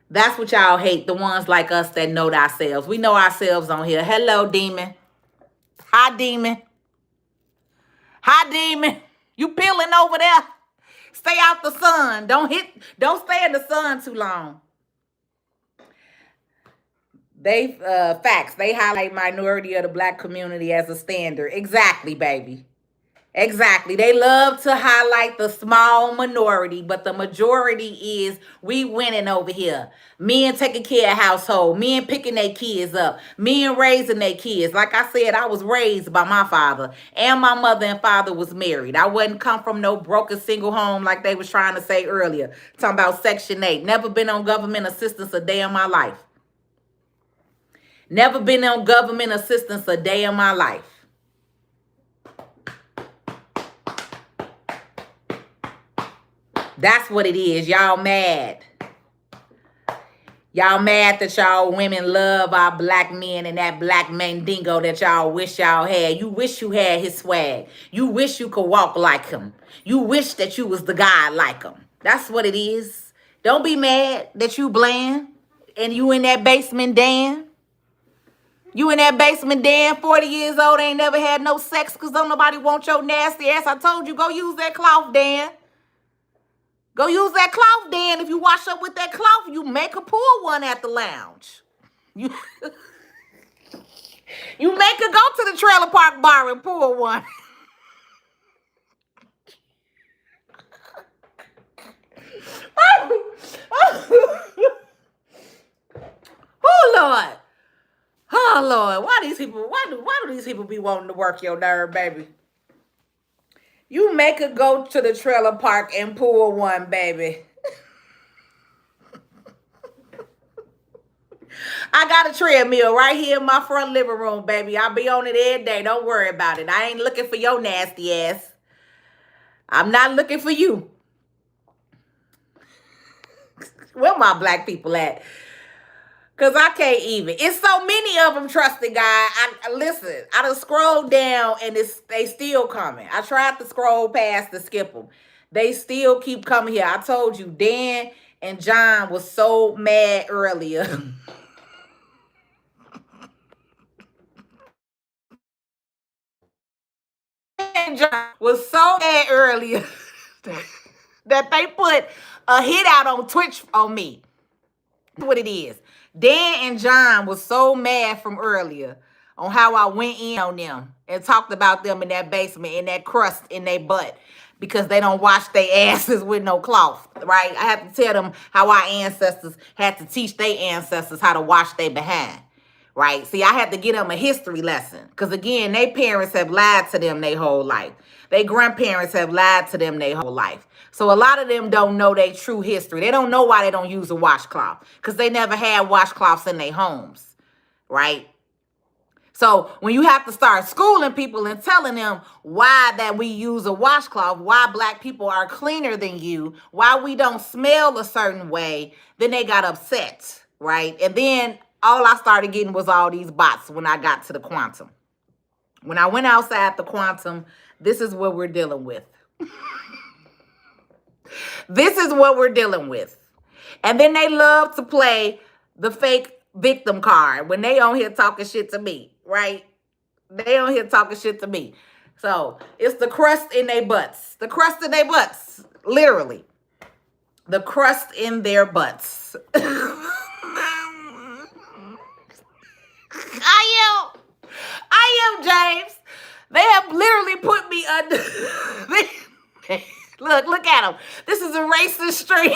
That's what y'all hate, the ones like us that know ourselves. We know ourselves on here. Hello, demon. Hi, demon. Hi, demon. You peeling over there? Stay out the sun. Don't stay in the sun too long. Facts. They highlight minority of the black community as a standard. Exactly, baby. Exactly. They love to highlight the small minority, but the majority is we winning over here. Men taking care of household, men picking their kids up, men raising their kids. Like I said, I was raised by my father, and my mother and father was married. I wasn't come from no broken single home like they was trying to say earlier. Talking about Section 8. Never been on government assistance a day in my life. Never been on government assistance a day in my life. That's what it is. Y'all mad. Y'all mad that y'all women love our black men and that black mandingo that y'all wish y'all had. You wish you had his swag. You wish you could walk like him. You wish that you was the guy like him. That's what it is. Don't be mad that you bland and you in that basement, Dan. You in that basement, Dan, 40 years old, ain't never had no sex because don't nobody want your nasty ass. I told you, go use that cloth, Dan. Go use that cloth, Dan. If you wash up with that cloth, you make a pour one at the lounge. You make her go to the trailer park bar and pour one. Oh, Lord. Oh, Lord. Why do these people be wanting to work your nerve, baby? You make her go to the trailer park and pull one, baby. I got a treadmill right here in my front living room, baby. I'll be on it every day. Don't worry about it. I ain't looking for your nasty ass. I'm not looking for you. Where my black people at? Because I can't even. It's so many of them, trusted guy. Listen, I done scrolled down and they still coming. I tried to scroll past to skip them. They still keep coming here. I told you, Dan and John was so mad earlier. And John was so mad earlier that they put a hit out on Twitch on me. That's what it is. Dan and John was so mad from earlier on how I went in on them and talked about them in that basement, in that crust in their butt, because they don't wash their asses with no cloth, right? I have to tell them how our ancestors had to teach their ancestors how to wash their behind. right? See, I had to get them a history lesson because, again, their parents have lied to them their whole life. Their grandparents have lied to them their whole life. So a lot of them don't know their true history. They don't know why they don't use a washcloth because they never had washcloths in their homes, right? So when you have to start schooling people and telling them why that we use a washcloth, why black people are cleaner than you, why we don't smell a certain way, then they got upset, right? And then all I started getting was all these bots when I got to the quantum. When I went outside the quantum, this is what we're dealing with. This is what we're dealing with. And then they love to play the fake victim card when they on here talking shit to me, right? They on here talking shit to me. So it's the crust in their butts. The crust in their butts. Literally. The crust in their butts. I am James. They have literally put me under. Look at them. This is a racist stream.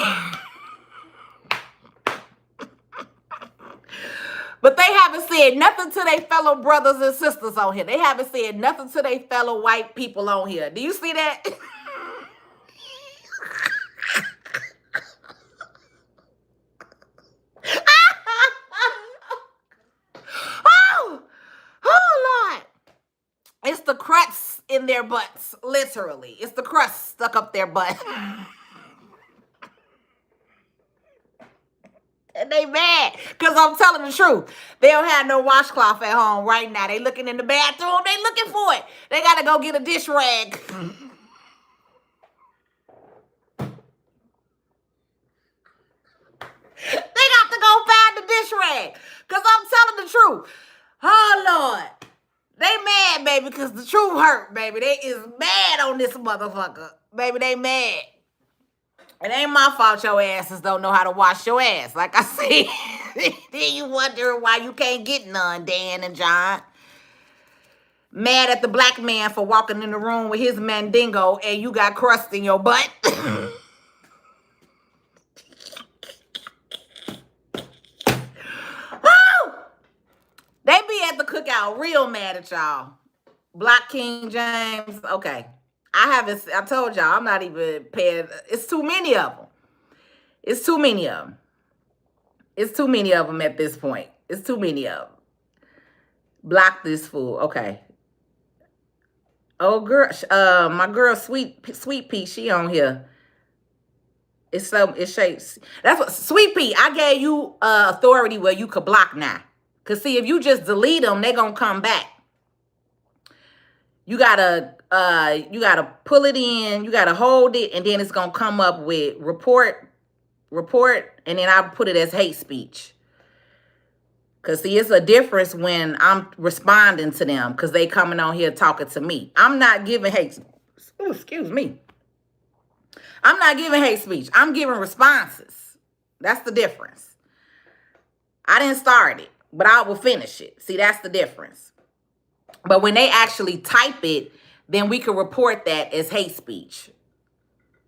But they haven't said nothing to their fellow brothers and sisters on here. They haven't said nothing to their fellow white people on here. Do you see that? Oh, Lord. It's the crust in their butts, literally. It's the crust stuck up their butt. And they mad because I'm telling the truth. They don't have no washcloth at home right now. They looking in the bathroom. They looking for it. They got to go get a dish rag. They got to go find the dish rag because I'm telling the truth. Oh, Lord. They mad, baby, because the truth hurt, baby. They is mad on this motherfucker. Baby, they mad. It ain't my fault your asses don't know how to wash your ass. Like I said, then you wonder why you can't get none, Dan and John. Mad at the black man for walking in the room with his mandingo and you got crust in your butt. They be at the cookout real mad at y'all. Black King James, okay. I told y'all, I'm not even paying. It's too many of them. It's too many of them. It's too many of them at this point. It's too many of them. Block this fool. Okay. Oh, girl. My girl, Sweet Pea, she on here. It's shapes. That's what, Sweet Pea, I gave you authority where you could block now. Because, see, if you just delete them, they're going to come back. You gotta pull it in, you gotta hold it, and then it's gonna come up with report, and then I put it as hate speech. Cause see, it's a difference when I'm responding to them because they coming on here talking to me. I'm not giving hate. Ooh, excuse me. I'm not giving hate speech. I'm giving responses. That's the difference. I didn't start it, but I will finish it. See, that's the difference. But when they actually type it, then we can report that as hate speech.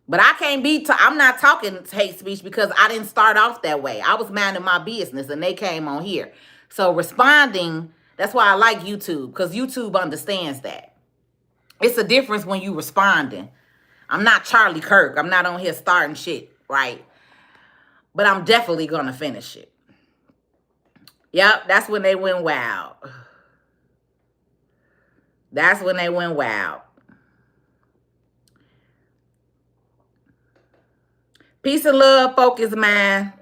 But I can't I'm not talking hate speech because I didn't start off that way. I was minding my business and they came on here. So responding, that's why I like YouTube, because YouTube understands that. It's a difference when you responding. I'm not Charlie Kirk. I'm not on here starting shit, right? But I'm definitely going to finish it. Yep, that's when they went wild. That's when they went wild. Peace and love, focus, man.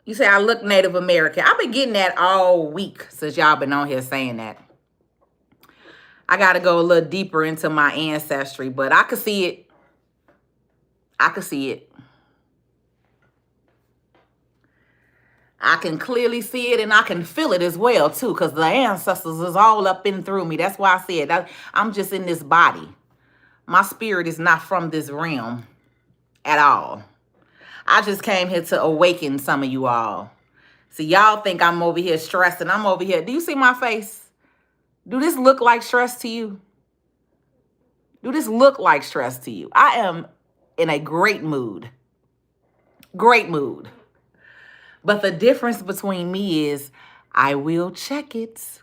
You say I look Native American. I've been getting that all week since y'all been on here saying that. I got to go a little deeper into my ancestry, but I could see it. I could see it. I can clearly see it and I can feel it as well, too, because the ancestors is all up and through me. That's why I said I'm just in this body. My spirit is not from this realm at all. I just came here to awaken some of you all. See, y'all think I'm over here stressing. I'm over here. Do you see my face? Do this look like stress to you? Do this look like stress to you? I am in a great mood. Great mood. But the difference between me is I will check it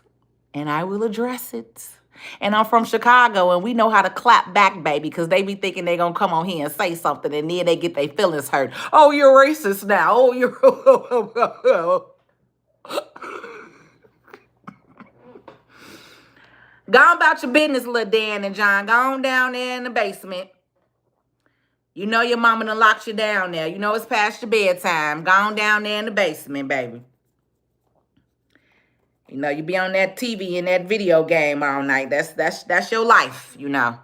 and I will address it. And I'm from Chicago, and we know how to clap back, baby, because they be thinking they going to come on here and say something, and then they get their feelings hurt. Oh, you're racist now. Oh, you're... Go on about your business, little Dan and John. Go on down there in the basement. You know your mama done locked you down there. You know it's past your bedtime. Go on down there in the basement, baby. You know, you be on that TV and that video game all night. That's your life, you know.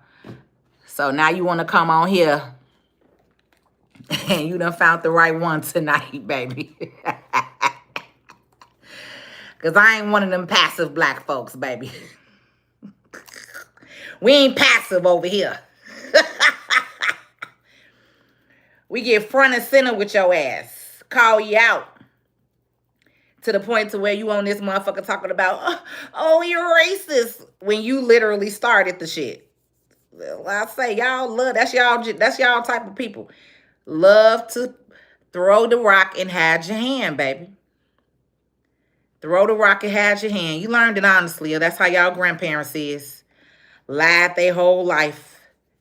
So now you want to come on here and you done found the right one tonight, baby. Because I ain't one of them passive black folks, baby. We ain't passive over here. We get front and center with your ass. Call you out. To the point to where you on this motherfucker talking about, oh, you're racist, when you literally started the shit. Well, I say y'all love, that's y'all type of people. Love to throw the rock and hide your hand, baby. Throw the rock and hide your hand. You learned it honestly. That's how y'all grandparents is. Lied their whole life.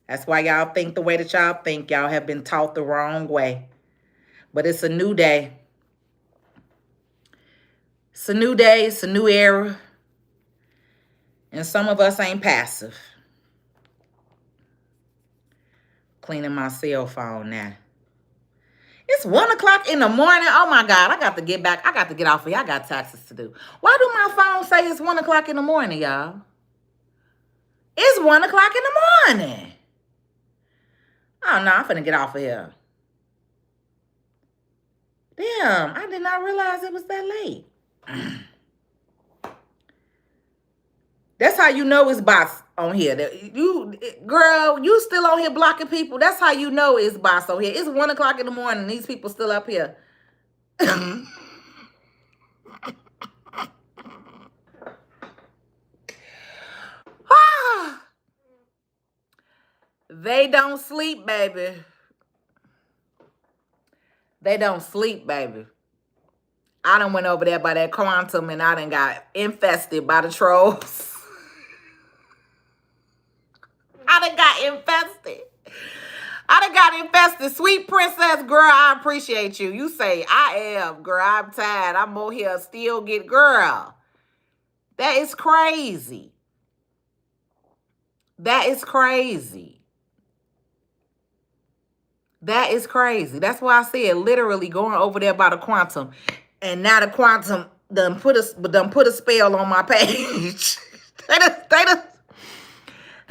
That's why y'all think the way that y'all think. Y'all have been taught the wrong way. But it's a new day. It's a new day. It's a new era. And some of us ain't passive. Cleaning my cell phone now. It's 1 o'clock in the morning. Oh, my God. I got to get back. I got to get off of here. I got taxes to do. Why do my phone say it's 1 o'clock in the morning, y'all? It's 1 o'clock in the morning. Oh, no. I'm finna get off of here. Damn. I did not realize it was that late. That's how you know it's bots on here. Girl, you still on here blocking people. That's how you know it's bots on here. It's 1 o'clock in the morning. These people still up here. They don't sleep, baby. They don't sleep, baby. I done went over there by that quantum and I done got infested by the trolls. I done got infested. I done got infested. Sweet princess, girl, I appreciate you. You say, I am, girl. I'm tired. I'm over here still get, girl. That is crazy. That is crazy. That is crazy. That's why I said literally going over there by the quantum. And now the quantum done put a spell on my page. They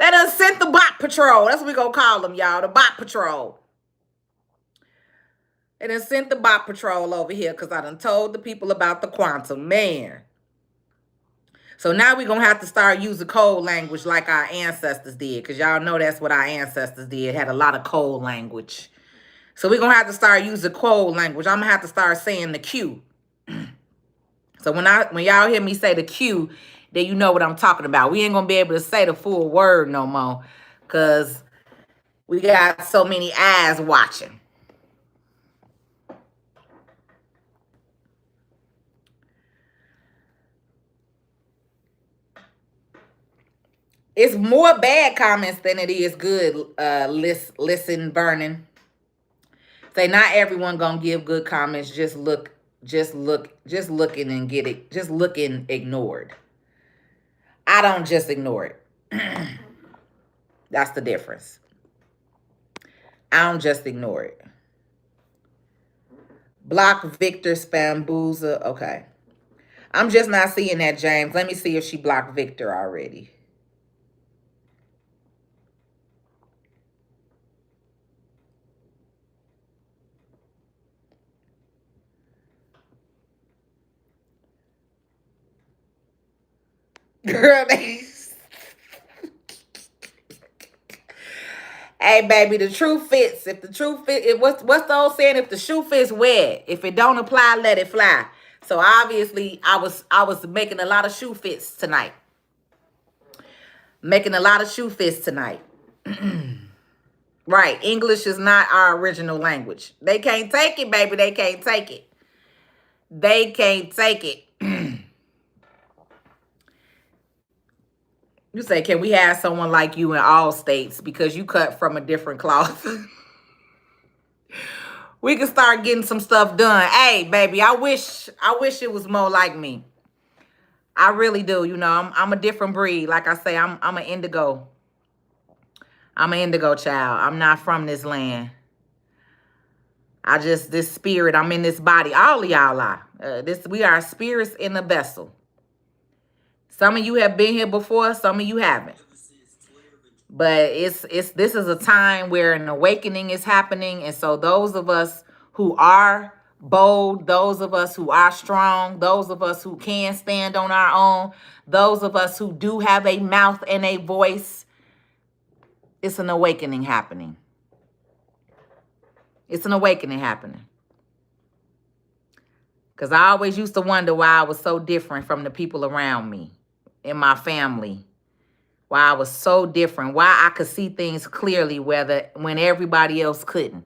done sent the bot patrol. That's what we gonna call them, y'all. The bot patrol. They done sent the bot patrol over here because I done told the people about the quantum. Man. So now we're going to have to start using code language like our ancestors did. Because y'all know that's what our ancestors did. Had a lot of code language. So we're going to have to start using code language. I'm going to have to start saying the Q. So when y'all hear me say the Q, then you know what I'm talking about. We ain't going to be able to say the full word no more. Because we got so many eyes watching. It's more bad comments than it is good. Listen, burning. Say not everyone gonna give good comments. Just looking and get it. Just looking ignored. I don't just ignore it. That's the difference. I don't just ignore it. Block Victor Spambuza. Okay. I'm just not seeing that, James. Let me see if she blocked Victor already. Girl, hey, baby, the truth fits. If the truth fits, what's the old saying? If the shoe fits, wear it. If it don't apply, let it fly. So obviously, I was making a lot of shoe fits tonight. Making a lot of shoe fits tonight. Right. English is not our original language. They can't take it, baby. They can't take it. They can't take it. You say, can we have someone like you in all states because you cut from a different cloth? We can start getting some stuff done. Hey, baby, I wish it was more like me. I really do. You know, I'm a different breed. Like I say, I'm an indigo. I'm an indigo child. I'm not from this land. This spirit, I'm in this body. All of y'all are. We are spirits in a vessel. Some of you have been here before, some of you haven't. But this is a time where an awakening is happening. And so those of us who are bold, those of us who are strong, those of us who can stand on our own, those of us who do have a mouth and a voice, it's an awakening happening. It's an awakening happening. Because I always used to wonder why I was so different from the people around me, in my family. Why I was so different. Why I could see things clearly when everybody else couldn't.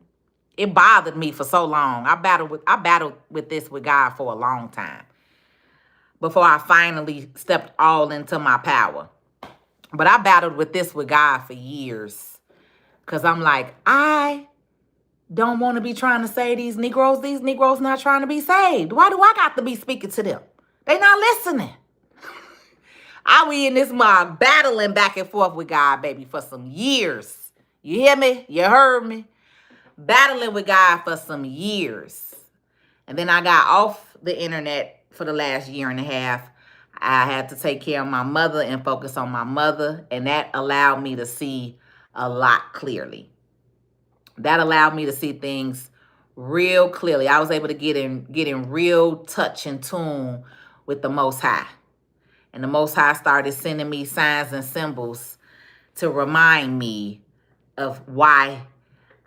It bothered me for so long. I battled with this with God for a long time. Before I finally stepped all into my power. But I battled with this with God for years. Because I'm like, I don't want to be trying to save these Negroes. These Negroes not trying to be saved. Why do I got to be speaking to them? They not listening. I be in this mug battling back and forth with God, baby, for some years. You hear me? You heard me? Battling with God for some years. And then I got off the internet for the last year and a half. I had to take care of my mother and focus on my mother. And that allowed me to see a lot clearly. That allowed me to see things real clearly. I was able to get in real touch and tune with the Most High. And the Most High started sending me signs and symbols to remind me of why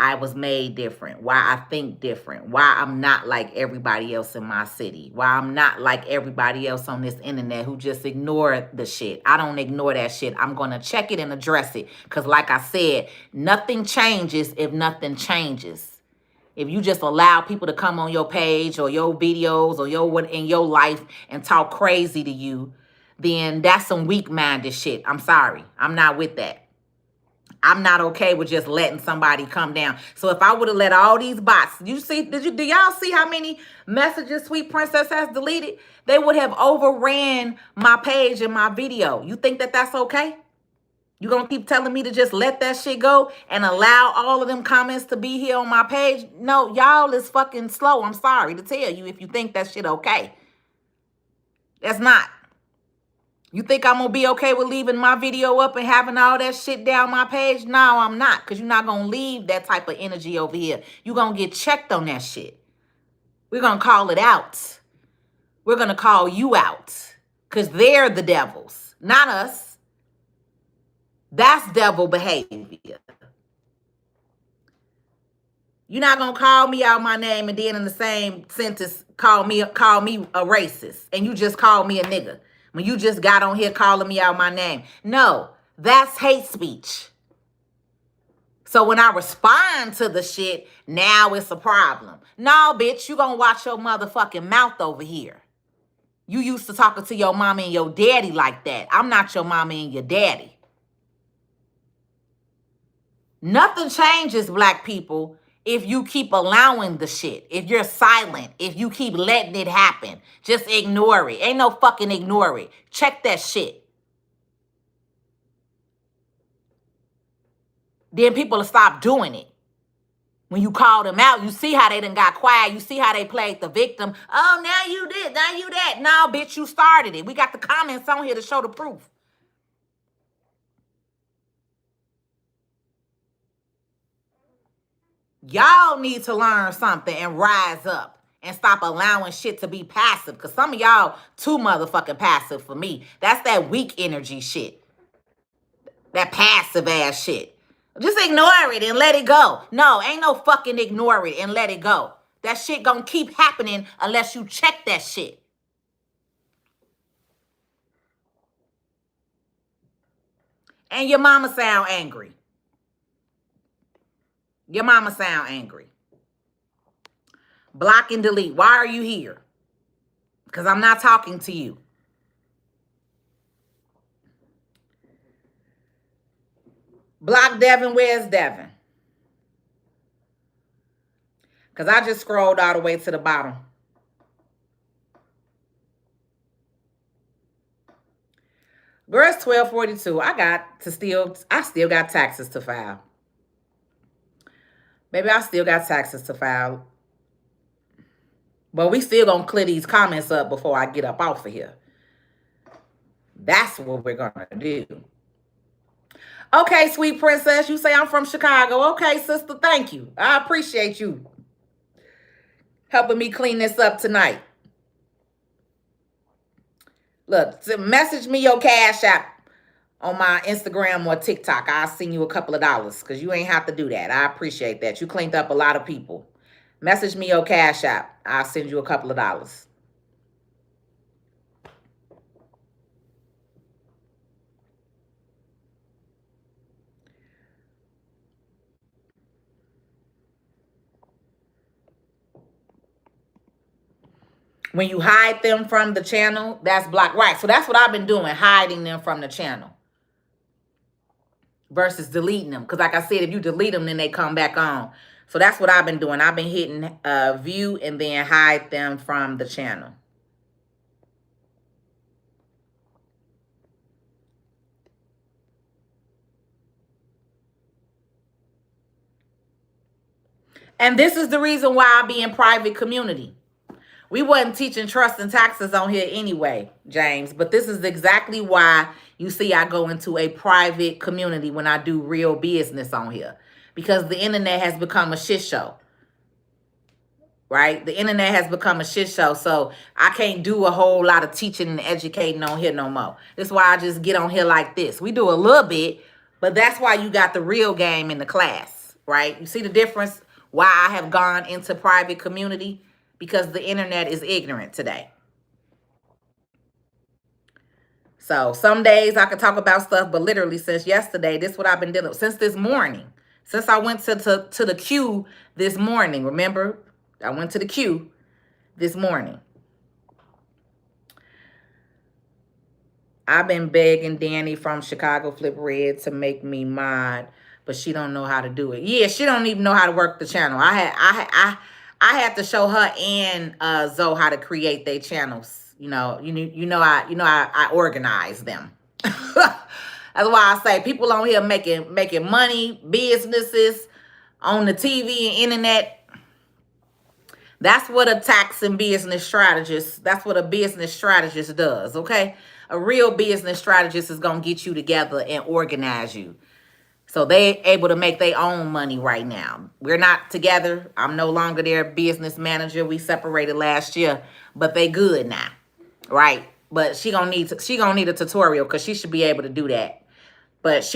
I was made different, why I think different, why I'm not like everybody else in my city, why I'm not like everybody else on this internet who just ignore the shit. I don't ignore that shit. I'm going to check it and address it. Because like I said, nothing changes if nothing changes. If you just allow people to come on your page or your videos or in your life and talk crazy to you, then that's some weak-minded shit. I'm sorry. I'm not with that. I'm not okay with just letting somebody come down. So if I would have let all these bots, do y'all see how many messages Sweet Princess has deleted? They would have overran my page and my video. You think that that's okay? You gonna keep telling me to just let that shit go and allow all of them comments to be here on my page? No, y'all is fucking slow. I'm sorry to tell you if you think that shit okay. That's not. You think I'm going to be okay with leaving my video up and having all that shit down my page? No, I'm not. Because you're not going to leave that type of energy over here. You're going to get checked on that shit. We're going to call it out. We're going to call you out. Because they're the devils, not us. That's devil behavior. You're not going to call me out my name and then in the same sentence call me a racist. And you just call me a nigga. When you just got on here calling me out my name. No, that's hate speech. So when I respond to the shit, now it's a problem. No, bitch, you gonna watch your motherfucking mouth over here. You used to talking to your mama and your daddy like that. I'm not your mama and your daddy. Nothing changes, black people, if you keep allowing the shit, if you're silent, if you keep letting it happen. Just ignore it. Ain't no fucking ignore it. Check that shit. Then people will stop doing it. When you call them out, you see how they done got quiet. You see how they played the victim. Oh, now you did, now you that. No, bitch, you started it. We got the comments on here to show the proof. Y'all need to learn something and rise up and stop allowing shit to be passive. Because some of y'all too motherfucking passive for me. That's that weak energy shit. That passive ass shit. Just ignore it and let it go. No, ain't no fucking ignore it and let it go. That shit gonna keep happening unless you check that shit. And your mama sound angry. Your mama sound angry. Block and delete. Why are you here? Because I'm not talking to you. Block Devin. Where's Devin? Because I just scrolled all the way to the bottom. Girl, it's 12:42. I still got taxes to file. Baby, I still got taxes to file. But we still gonna clear these comments up before I get up off of here. That's what we're gonna do. Okay, sweet princess, you say I'm from Chicago. Okay, sister, thank you. I appreciate you helping me clean this up tonight. Look, message me your Cash App on my Instagram or TikTok. I'll send you a couple of dollars because you ain't have to do that. I appreciate that. You cleaned up a lot of people. Message me your Cash App. I'll send you a couple of dollars. When you hide them from the channel, that's blocked. Right. So that's what I've been doing, hiding them from the channel versus deleting them. Because like I said, if you delete them, then they come back on. So that's what I've been doing. I've been hitting view and then hide them from the channel. And this is the reason why I be in private community. We wasn't teaching trust and taxes on here anyway, James. But this is exactly why you see I go into a private community when I do real business on here. Because the internet has become a shit show. Right? The internet has become a shit show. So I can't do a whole lot of teaching and educating on here no more. That's why I just get on here like this. We do a little bit, but that's why you got the real game in the class. Right? You see the difference? Why I have gone into private community? Because the internet is ignorant today. So some days I could talk about stuff, but literally since yesterday, this is what I've been dealing with. Since this morning. Since I went to the queue this morning. Remember? I went to the queue this morning. I've been begging Danny from Chicago Flip Red to make me mod, but she don't know how to do it. Yeah, she don't even know how to work the channel. I had to show her and Zoe how to create their channels. I organize them. That's why I say people on here making money, businesses on the TV and internet. That's what a tax and business strategist, that's what a business strategist does, okay? A real business strategist is going to get you together and organize you. So they able to make their own money right now. We're not together. I'm no longer their business manager. We separated last year, but they good now, right? But she gonna need a tutorial because she should be able to do that. But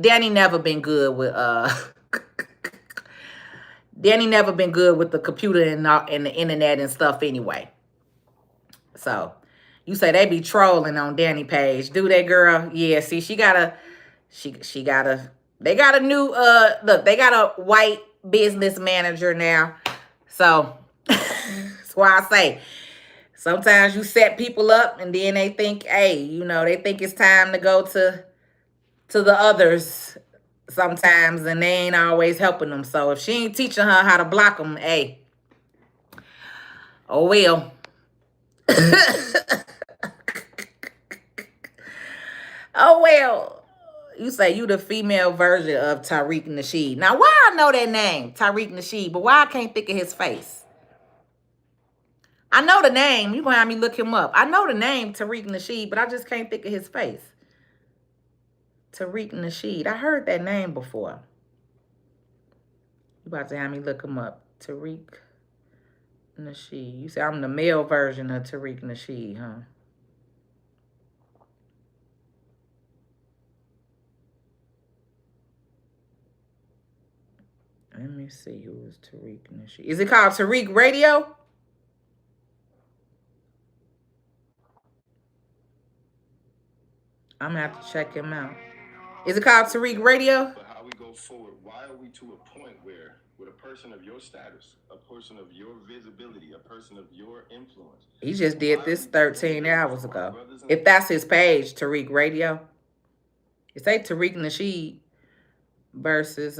Danny never been good with Danny never been good with the computer and the internet and stuff anyway. So you say they be trolling on Danny page. Do they, girl? Yeah, see, they got a new look, they got a white business manager now. So that's why I say sometimes you set people up and then they think, hey, they think it's time to go to the others sometimes, and they ain't always helping them. So if she ain't teaching her how to block them, hey, oh well. Oh well. You say you the female version of Tariq Nasheed. Now, why I know that name, Tariq Nasheed, but why I can't think of his face? I know the name. You gonna have me look him up. I know the name Tariq Nasheed, but I just can't think of his face. Tariq Nasheed. I heard that name before. You about to have me look him up. Tariq Nasheed. You say I'm the male version of Tariq Nasheed, huh? Let me see who is Tariq Nasheed. Is it called Tariq Radio? I'm gonna have to check him out. Is it called Tariq Radio? But how we go forward why are we to a point where, with a person of your status, a person of your visibility, a person of your influence, He just did this 13 hours ago. If that's his page, Tariq Radio. It say Tariq Nasheed versus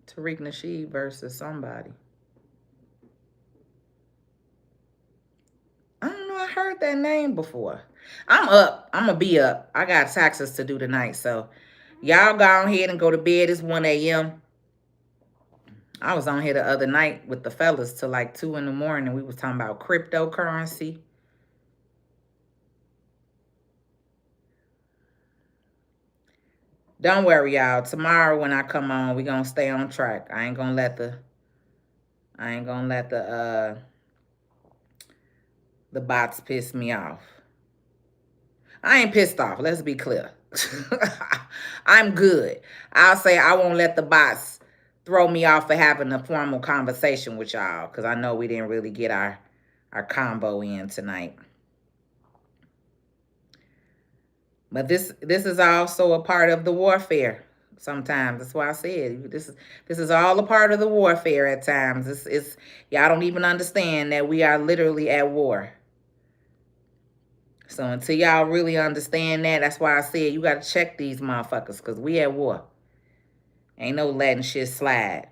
Tariq Nasheed versus somebody. I don't know. I heard that name before. I'm up. I'm going to be up. I got taxes to do tonight. So y'all go ahead and go to bed. It's 1 a.m. I was on here the other night with the fellas till like 2 in the morning. We was talking about cryptocurrency. Don't worry, y'all. Tomorrow when I come on, we going to stay on track. I ain't going to let the bots piss me off. I ain't pissed off. Let's be clear. I'm good. I'll say I won't let the bots throw me off for having a formal conversation with y'all because I know we didn't really get our combo in tonight. But this is also a part of the warfare. Sometimes that's why I said this is all a part of the warfare at times. It's y'all don't even understand that we are literally at war. So until y'all really understand that, that's why I said you got to check these motherfuckers because we at war. Ain't no letting shit slide.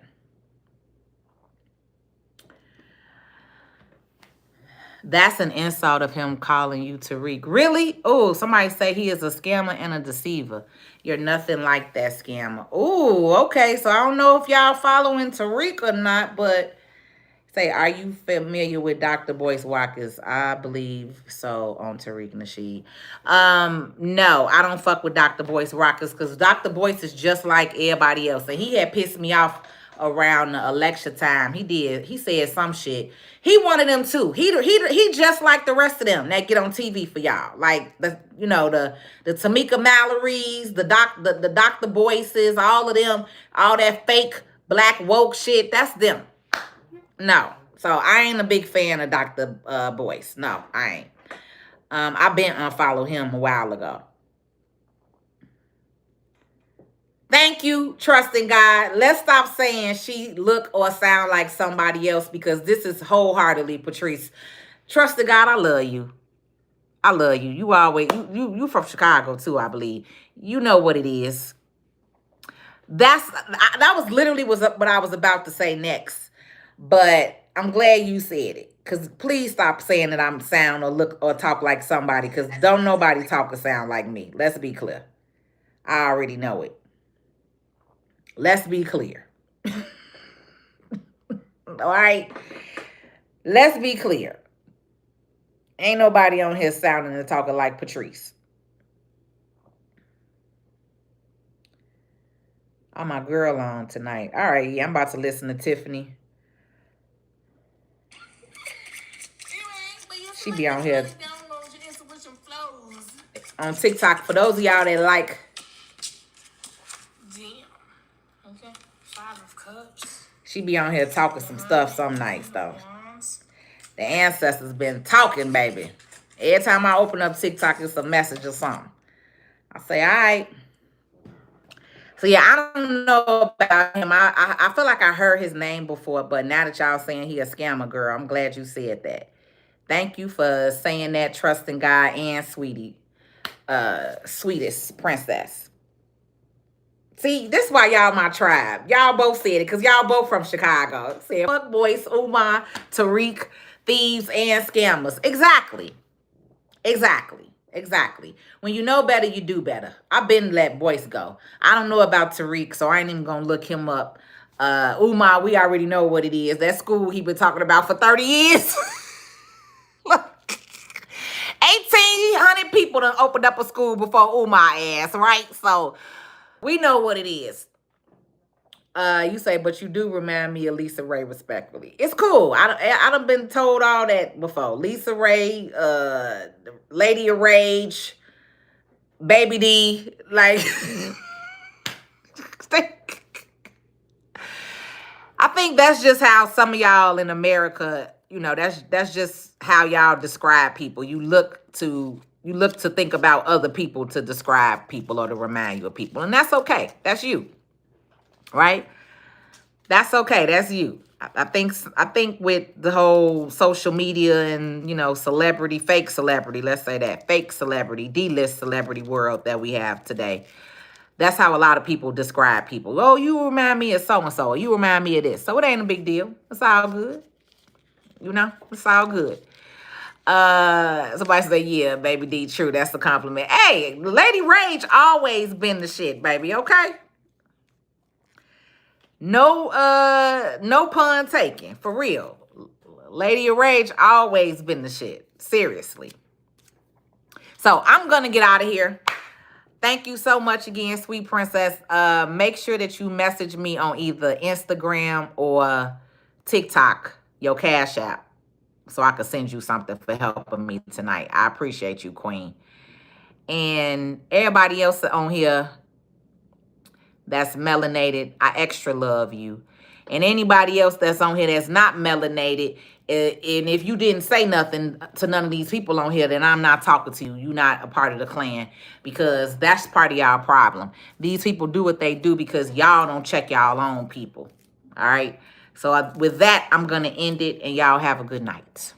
That's an insult of him calling you Tariq. Really? Oh, somebody say he is a scammer and a deceiver. You're nothing like that scammer. Oh, okay. So I don't know if y'all following Tariq or not, but say, are you familiar with Dr. Boyce Watkins? I believe so on Tariq Nasheed. No, I don't fuck with Dr. Boyce Watkins because Dr. Boyce is just like everybody else. And he had pissed me off around the election time. He said some shit. He one of them too. He just like the rest of them that get on TV for y'all. Like the Tamika Mallory's, the Dr. Boyces, all of them, all that fake black woke shit. That's them. No. So I ain't a big fan of Dr. Boyce. No, I ain't. I've been unfollowed him a while ago. Thank you, trusting God. Let's stop saying she look or sound like somebody else because this is wholeheartedly Patrice. Trusting God, I love you. I love you. You always you from Chicago too, I believe. You know what it is. That was literally what I was about to say next. But I'm glad you said it. Because please stop saying that I'm sound or look or talk like somebody. Because don't nobody talk or sound like me. Let's be clear. I already know it. Let's be clear. All right? Let's be clear. Ain't nobody on here sounding and talking like Patrice. Oh, my girl on tonight. All right, yeah, I'm about to listen to Tiffany. She be on here on TikTok. For those of y'all that like. Okay. 5 of Cups. She be on here talking some stuff some nights though. The ancestors been talking, baby. Every time I open up TikTok, it's a message or something. I say, all right. So yeah, I don't know about him. I feel like I heard his name before, but now that y'all saying he a scammer, girl, I'm glad you said that. Thank you for saying that, trusting God and sweetest princess. See, this is why y'all my tribe. Y'all both said it, because y'all both from Chicago. Said, fuck Boyce, Umar, Tariq, thieves, and scammers. Exactly. When you know better, you do better. I've been let Boyce go. I don't know about Tariq, so I ain't even going to look him up. Umar, we already know what it is. That school he been talking about for 30 years. 1,800 people done opened up a school before Umar ass, right? So we know what it is. You say, but you do remind me of Lisa Ray, respectfully. It's cool. I done been told all that before. Lisa Ray, Lady of Rage, Baby D, like. I think that's just how some of y'all in America, you know, that's just how y'all describe people. You look to think about other people to describe people or to remind you of people. And that's okay. That's you. Right? That's okay. That's you. I think with the whole social media and, you know, celebrity, fake celebrity, let's say that, fake celebrity, D-list celebrity world that we have today. That's how a lot of people describe people. Oh, you remind me of so-and-so. You remind me of this. So it ain't a big deal. It's all good. You know, it's all good. Somebody say, yeah, baby D, true. That's the compliment. Hey, Lady Rage always been the shit, baby, okay? No pun taken, for real. Lady of Rage always been the shit, seriously. So I'm gonna get out of here. Thank you so much again, sweet princess. Make sure that you message me on either Instagram or TikTok, your Cash App, so I could send you something for helping me tonight. I appreciate you, queen. And everybody else on here that's melanated, I extra love you. And anybody else that's on here that's not melanated, and if you didn't say nothing to none of these people on here, then I'm not talking to you. You're not a part of the clan, because that's part of y'all problem. These people do what they do because y'all don't check y'all own people. All right? So with that, I'm going to end it, and y'all have a good night.